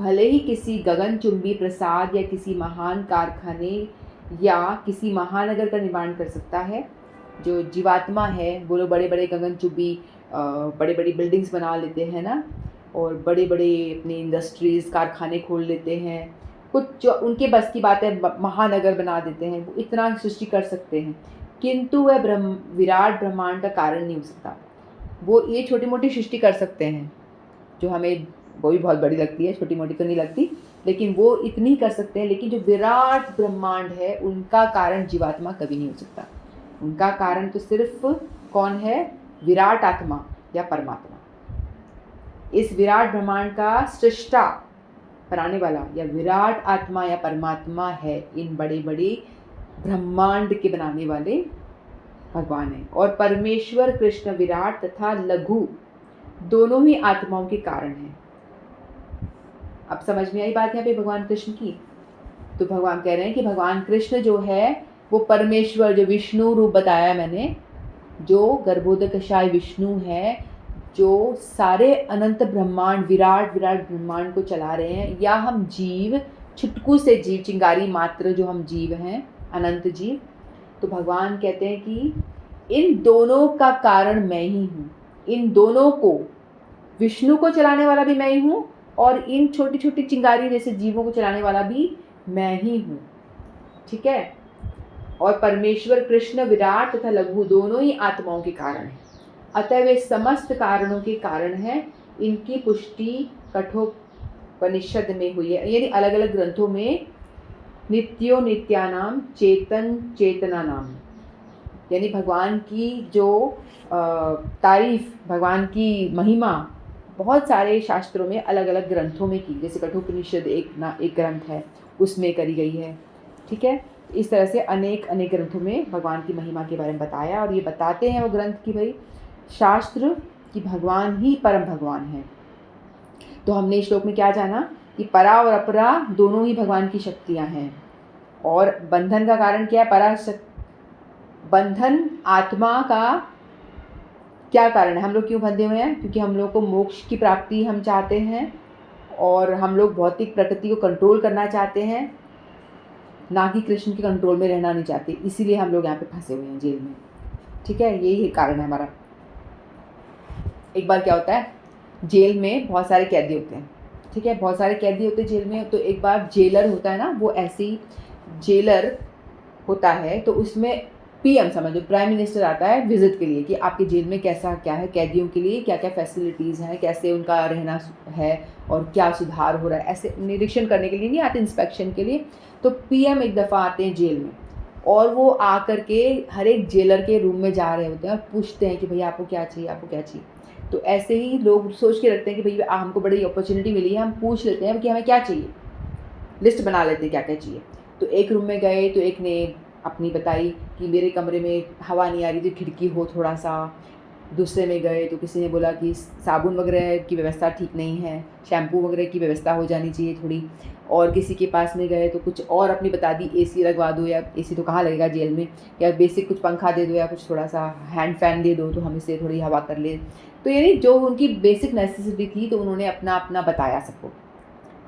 भले ही किसी गगनचुंबी प्रसाद या किसी महान कारखाने या किसी महानगर का निर्माण कर सकता है। जो जीवात्मा है वो लोग बड़े बड़े गगनचुंबी बड़े बड़ी बिल्डिंग्स बना लेते हैं ना, और बड़े बड़े अपने इंडस्ट्रीज़ कारखाने खोल लेते हैं। कुछ जो उनके बस की बात है, महानगर बना देते हैं, वो इतना सृष्टि कर सकते हैं, किंतु वह विराट ब्रह्मांड का कारण नहीं हो सकता। वो ये छोटी मोटी सृष्टि कर सकते हैं जो हमें वो भी बहुत बड़ी लगती है, छोटी मोटी तो नहीं लगती, लेकिन वो इतनी कर सकते हैं। लेकिन जो विराट ब्रह्मांड है उनका कारण जीवात्मा कभी नहीं हो सकता। उनका कारण तो सिर्फ कौन है? विराट आत्मा या परमात्मा। इस विराट ब्रह्मांड का सृष्टा बनाने वाला या विराट आत्मा या परमात्मा है। इन बड़े बड़े ब्रह्मांड के बनाने वाले भगवान है। और परमेश्वर कृष्ण विराट तथा लघु दोनों ही आत्माओं के कारण हैं। अब समझ में आई बात यहाँ पे भगवान कृष्ण की। तो भगवान कह रहे हैं कि भगवान कृष्ण जो है वो परमेश्वर, जो विष्णु रूप बताया मैंने, जो गर्भोदकशाय विष्णु है, जो सारे अनंत ब्रह्मांड विराट ब्रह्मांड को चला रहे हैं। या हम जीव, छुटकू से जीव, चिंगारी मात्र जो हम जीव हैं, अनंत जीव। तो भगवान कहते हैं कि इन दोनों का कारण मैं ही हूँ। इन दोनों को, विष्णु को चलाने वाला भी मैं ही हूँ और इन छोटी छोटी चिंगारी जैसे जीवों को चलाने वाला भी मैं ही हूँ। ठीक है। और परमेश्वर कृष्ण विराट तथा लघु दोनों ही आत्माओं के कारण हैं। अतः वे समस्त कारणों के कारण हैं। इनकी पुष्टि कठोपनिषद में हुई है, यानी अलग अलग ग्रंथों में। नित्यो नित्यानाम चेतन चेतनानाम, यानी भगवान की जो तारीफ, भगवान की महिमा बहुत सारे शास्त्रों में अलग अलग ग्रंथों में की। जैसे कठोपनिषद एक ग्रंथ है, उसमें करी गई है। ठीक है। इस तरह से अनेक ग्रंथों में भगवान की महिमा के बारे में बताया। और ये बताते हैं वो ग्रंथ कि भाई शास्त्र कि भगवान ही परम भगवान है। तो हमने इस श्लोक में क्या जाना कि परा और अपरा दोनों ही भगवान की शक्तियाँ हैं। और बंधन का कारण क्या है? बंधन आत्मा का क्या कारण है? हम लोग क्यों बंधे हुए हैं? क्योंकि हम लोग को मोक्ष की प्राप्ति हम चाहते हैं और हम लोग भौतिक प्रकृति को कंट्रोल करना चाहते हैं, ना कि कृष्ण के कंट्रोल में रहना नहीं चाहते। इसीलिए हम लोग यहाँ पे फंसे हुए हैं जेल में। ठीक है, यही कारण है हमारा। एक बार क्या होता है, जेल में बहुत सारे कैदी होते हैं, ठीक है, बहुत सारे कैदी होते हैं जेल में। तो एक बार जेलर होता है ना, वो ऐसे ही जेलर होता है, तो उसमें पीएम समझो, प्राइम मिनिस्टर आता है विजिट के लिए कि आपके जेल में कैसा क्या है, कैदियों के लिए क्या क्या फैसिलिटीज़ हैं, कैसे उनका रहना है और क्या सुधार हो रहा है, ऐसे निरीक्षण करने के लिए नहीं आते, इंस्पेक्शन के लिए। तो पीएम एक दफ़ा आते हैं जेल में, और वो आकर के हर एक जेलर के रूम में जा रहे होते हैं और पूछते हैं कि भैया आपको क्या चाहिए, आपको क्या चाहिए। तो ऐसे ही लोग सोच के रखते हैं कि भैया हमको बड़ी अपॉर्चुनिटी मिली है, हम पूछ लेते हैं कि हमें क्या चाहिए, लिस्ट बना लेते हैं क्या क्या चाहिए। तो एक रूम में गए तो एक ने अपनी बताई कि मेरे कमरे में हवा नहीं आ रही थी, खिड़की हो थोड़ा सा। दूसरे में गए तो किसी ने बोला कि साबुन वगैरह की व्यवस्था ठीक नहीं है, शैम्पू वगैरह की व्यवस्था हो जानी चाहिए थोड़ी। और किसी के पास में गए तो कुछ और अपनी बता दी, एसी लगवा दो, या एसी तो कहाँ लगेगा जेल में, या बेसिक कुछ पंखा दे दो, या कुछ थोड़ा सा हैंड फैन दे दो तो हम इससे थोड़ी हवा कर ले। तो यानी जो उनकी बेसिक नेसेसिटी थी, तो उन्होंने अपना अपना बताया सबको,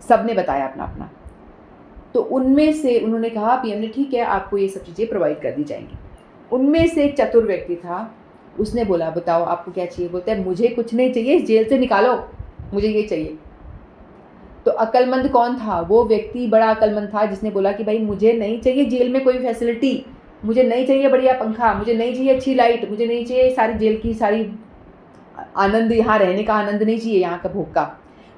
सब ने बताया अपना अपना। तो उनमें से उन्होंने कहा, पीएम ने, ठीक है आपको ये सब चीज़ें प्रोवाइड कर दी जाएंगी। उनमें से एक चतुर व्यक्ति था, उसने बोला बताओ आपको क्या चाहिए। बोलता है मुझे कुछ नहीं चाहिए, जेल से निकालो, मुझे ये चाहिए। तो अक्लमंद कौन था? वो व्यक्ति बड़ा अक्लमंद था जिसने बोला कि भाई मुझे नहीं चाहिए जेल में कोई फैसिलिटी, मुझे नहीं चाहिए बढ़िया पंखा, मुझे नहीं चाहिए अच्छी लाइट, मुझे नहीं चाहिए सारी जेल की सारी आनंद, यहाँ रहने का आनंद नहीं चाहिए, यहाँ का भोग का।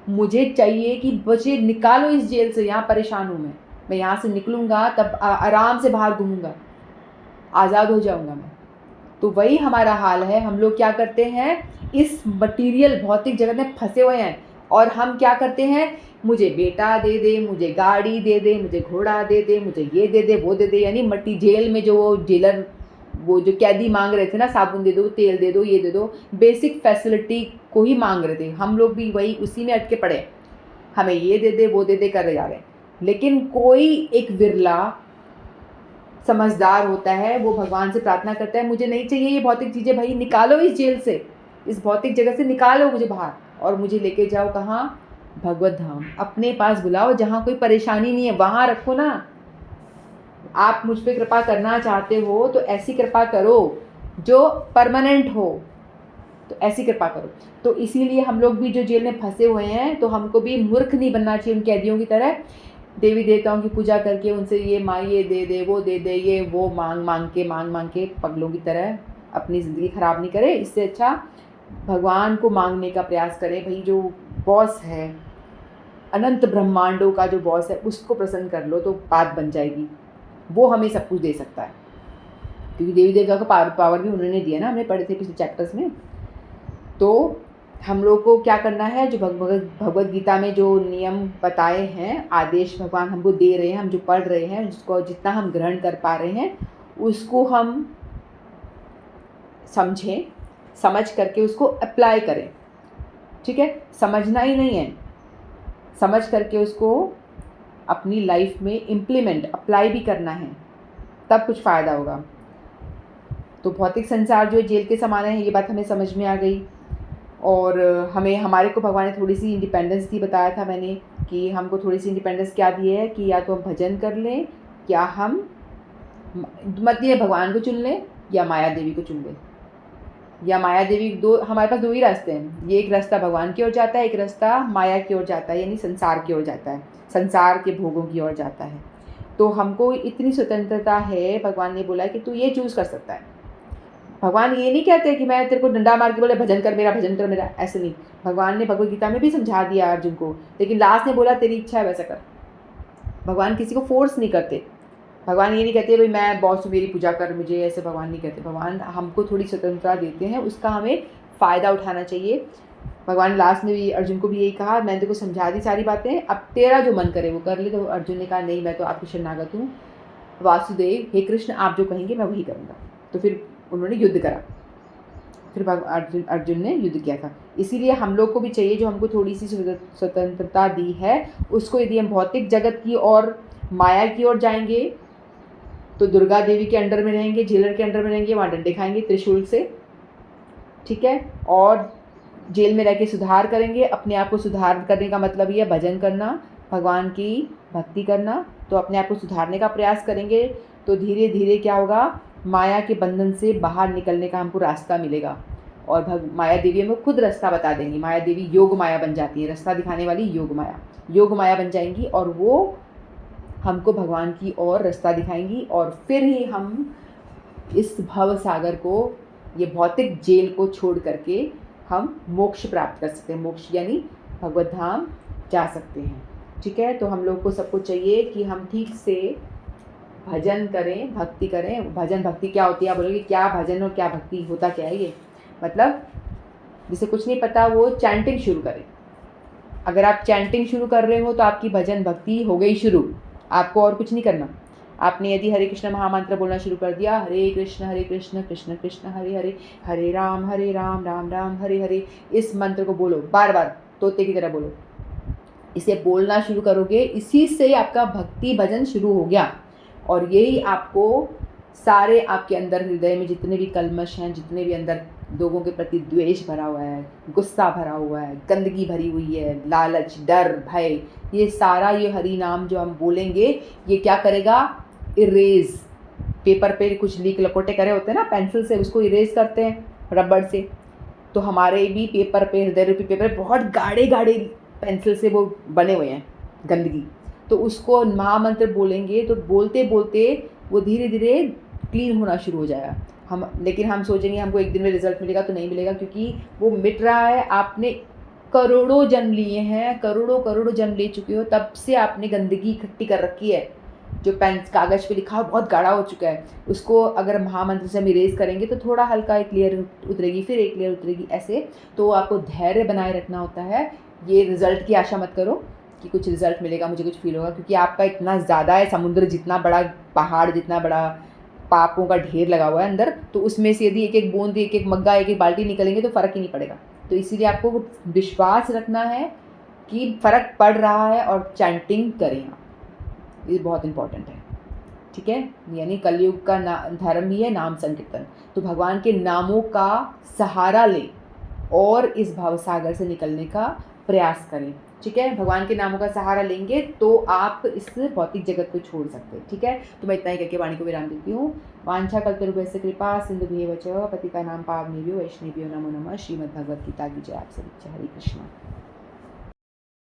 मुझे चाहिए कि मुझे निकालो इस जेल से, यहाँ परेशान हूँ मैं यहाँ से निकलूँगा तब आराम से बाहर घूमूँगा, आज़ाद हो जाऊँगा मैं। तो वही हमारा हाल है, हम लोग क्या करते हैं, इस मटीरियल भौतिक जगत में फंसे हुए हैं। और हम क्या करते हैं, मुझे बेटा दे दे, मुझे गाड़ी दे दे, मुझे घोड़ा दे दे, मुझे ये दे दे, वो दे दे। यानी मट्टी जेल में जो वो जेलर, वो जो कैदी मांग रहे थे ना, साबुन दे दो, तेल दे दो, ये दे दो, बेसिक फैसिलिटी को ही मांग रहे थे। हम लोग भी वही उसी में अटके पड़े, हमें ये दे दे, वो दे दे कर जा रहे हैं। लेकिन कोई एक विरला समझदार होता है, वो भगवान से प्रार्थना करता है, मुझे नहीं चाहिए ये भौतिक चीज़ें, भाई निकालो इस जेल से, इस भौतिक जगत से निकालो मुझे बाहर, और मुझे लेके जाओ कहाँ, भगवत धाम, अपने पास बुलाओ, जहाँ कोई परेशानी नहीं है, वहाँ रखो ना। आप मुझ पे कृपा करना चाहते हो तो ऐसी कृपा करो जो परमानेंट हो, तो ऐसी कृपा करो। तो इसीलिए हम लोग भी जो जेल में फंसे हुए हैं, तो हमको भी मूर्ख नहीं बनना चाहिए उन कैदियों की तरह, देवी देवताओं की पूजा करके उनसे ये माँ ये दे दे, वो दे दे, ये वो मांग मांग के पगलों की तरह अपनी ज़िंदगी ख़राब नहीं करे। इससे अच्छा भगवान को मांगने का प्रयास करें। भाई जो बॉस है, अनंत ब्रह्मांडों का जो बॉस है, उसको प्रसन्न कर लो तो बात बन जाएगी। वो हमें सब कुछ दे सकता है, क्योंकि देवी देवता को पावर भी उन्होंने दिया ना, हमने पढ़े थे पिछले चैप्टर्स में। तो हम लोग को क्या करना है, जो भगवत गीता में जो नियम बताए हैं, आदेश भगवान हमको दे रहे हैं, हम जो पढ़ रहे हैं, जिसको जितना हम ग्रहण कर पा रहे हैं, उसको हम समझें, समझ करके उसको अप्लाई करें। ठीक है, समझना ही नहीं है, समझ करके उसको अपनी लाइफ में इम्प्लीमेंट, अप्लाई भी करना है, तब कुछ फ़ायदा होगा। तो भौतिक संसार जो जेल के समान है, ये बात हमें समझ में आ गई। और हमें, हमारे को भगवान ने थोड़ी सी इंडिपेंडेंस दी, बताया था मैंने कि हमको थोड़ी सी इंडिपेंडेंस क्या दी है कि या तो हम भजन कर लें, या हम मत ये भगवान को चुन लें, या माया देवी को चुन लें। या माया देवी, दो हमारे पास दो ही रास्ते हैं, ये एक रास्ता भगवान की ओर जाता है, एक रास्ता माया की ओर जाता है, यानी संसार की ओर जाता है, संसार के भोगों की ओर जाता है। तो हमको इतनी स्वतंत्रता है, भगवान ने बोला है कि तू ये चूज़ कर सकता है। भगवान ये नहीं कहते कि मैं तेरे को डंडा मार के बोले भजन कर मेरा, भजन कर मेरा, ऐसे नहीं। भगवान ने भगवत गीता में भी समझा दिया अर्जुन को, लेकिन लास्ट ने बोला तेरी इच्छा है वैसा कर। भगवान किसी को फोर्स नहीं करते। भगवान ये नहीं कहते भाई मैं बॉस हूँ मेरी पूजा कर मुझे, ऐसे भगवान नहीं कहते। भगवान हमको थोड़ी स्वतंत्रता देते हैं, उसका हमें फ़ायदा उठाना चाहिए। भगवान लास्ट में भी अर्जुन को भी यही कहा, मैंने तेरे को समझा दी सारी बातें, अब तेरा जो मन करे वो कर ले। तो अर्जुन ने कहा नहीं, मैं तो आपकी शरणागत हूँ वासुदेव, हे कृष्ण आप जो कहेंगे मैं वही करूँगा। तो फिर उन्होंने युद्ध करा, फिर अर्जुन ने युद्ध किया था। इसीलिए हम लोग को भी चाहिए, जो हमको थोड़ी सी स्वतंत्रता दी है, उसको यदि हम भौतिक जगत की और माया की ओर जाएंगे तो दुर्गा देवी के अंडर में रहेंगे, जेलर के अंडर में रहेंगे, वहाँ डंडे खाएंगे त्रिशूल से, ठीक है। और जेल में रह के सुधार करेंगे, अपने आप को सुधार करने का मतलब ये है भजन करना, भगवान की भक्ति करना। तो अपने आप को सुधारने का प्रयास करेंगे तो धीरे धीरे क्या होगा, माया के बंधन से बाहर निकलने का हमको रास्ता मिलेगा। और माया देवी हमें खुद रास्ता बता देंगी। माया देवी योग माया बन जाती है, रास्ता दिखाने वाली योग माया बन जाएंगी और वो हमको भगवान की ओर रास्ता दिखाएंगी और फिर ही हम इस भव सागर को, ये भौतिक जेल को छोड़ करके हम मोक्ष प्राप्त कर सकते हैं। मोक्ष यानी भगवत धाम जा सकते हैं। ठीक है, तो हम लोग को सबको चाहिए कि हम ठीक से भजन करें, भक्ति करें। भजन भक्ति क्या होती है? आप बोलोगे क्या भजन और क्या भक्ति, होता क्या है ये? मतलब जिसे कुछ नहीं पता वो चैंटिंग शुरू करे। अगर आप चैंटिंग शुरू कर रहे हो तो आपकी भजन भक्ति हो गई शुरू, आपको और कुछ नहीं करना। आपने यदि हरे कृष्ण महामंत्र बोलना शुरू कर दिया, हरे कृष्ण कृष्ण कृष्ण हरे हरे, हरे राम राम राम हरे हरे, इस मंत्र को बोलो बार बार, तोते की तरह बोलो। इसे बोलना शुरू करोगे, इसी से आपका भक्ति भजन शुरू हो गया। और यही आपको सारे आपके अंदर हृदय में जितने भी कल्मश हैं, जितने भी अंदर लोगों के प्रति द्वेष भरा हुआ है, गुस्सा भरा हुआ है, गंदगी भरी हुई है, लालच, डर, भय, ये सारा ये हरि नाम जो हम बोलेंगे ये क्या करेगा? इरेज। पेपर पे कुछ लीक लपोटे करे होते हैं ना पेंसिल से, उसको इरेज करते हैं रबड़ से। तो हमारे भी पेपर पे, हृदय रूपी पेपर बहुत गाढ़े गाढ़े पेंसिल से वो बने हुए हैं गंदगी। तो उसको महामंत्र बोलेंगे तो बोलते बोलते वो धीरे धीरे क्लीन होना शुरू हो जाएगा। लेकिन हम सोचेंगे हमको एक दिन में रिजल्ट मिलेगा, तो नहीं मिलेगा, क्योंकि वो मिट रहा है। आपने करोड़ों जन्म लिए हैं, करोड़ों जन्म ले चुके हो, तब से आपने गंदगी इकट्ठी कर रखी है। जो कागज़ पे लिखा हो बहुत गाढ़ा हो चुका है, उसको अगर महामंत्र से हम इरेज करेंगे तो थोड़ा हल्का एक लेयर उतरेगी, फिर एक लेयर उतरेगी, ऐसे। तो आपको धैर्य बनाए रखना होता है। ये रिज़ल्ट की आशा मत करो कि कुछ रिज़ल्ट मिलेगा, मुझे कुछ फील होगा, क्योंकि आपका इतना ज़्यादा है, समुद्र जितना बड़ा, पहाड़ जितना बड़ा पापों का ढेर लगा हुआ है अंदर। तो उसमें से यदि एक एक बूंद, एक एक मग्गा, एक एक बाल्टी निकलेंगे तो फ़र्क ही नहीं पड़ेगा। तो इसीलिए आपको विश्वास रखना है कि फ़र्क पड़ रहा है और चैंटिंग करें। ये बहुत इंपॉर्टेंट है। ठीक है, यानी कलयुग का धर्म ही है नाम संकीर्तन। तो भगवान के नामों का सहारा लें और इस भवसागर से निकलने का प्रयास करें। ठीक है, भगवान के नामों का सहारा लेंगे तो आप इस भौतिक जगत को छोड़ सकते हैं। ठीक है, तो मैं इतना ही करके वाणी को विराम देती हूँ। वांछा कल्पतरुभ्यश्च कृपा सिंधुभ्येव च पतितानां पावनेभ्यो वैष्णवेभ्यो नमो नमः। श्रीमद्भगवद्गीता की जय। आप सभी हरे कृष्ण।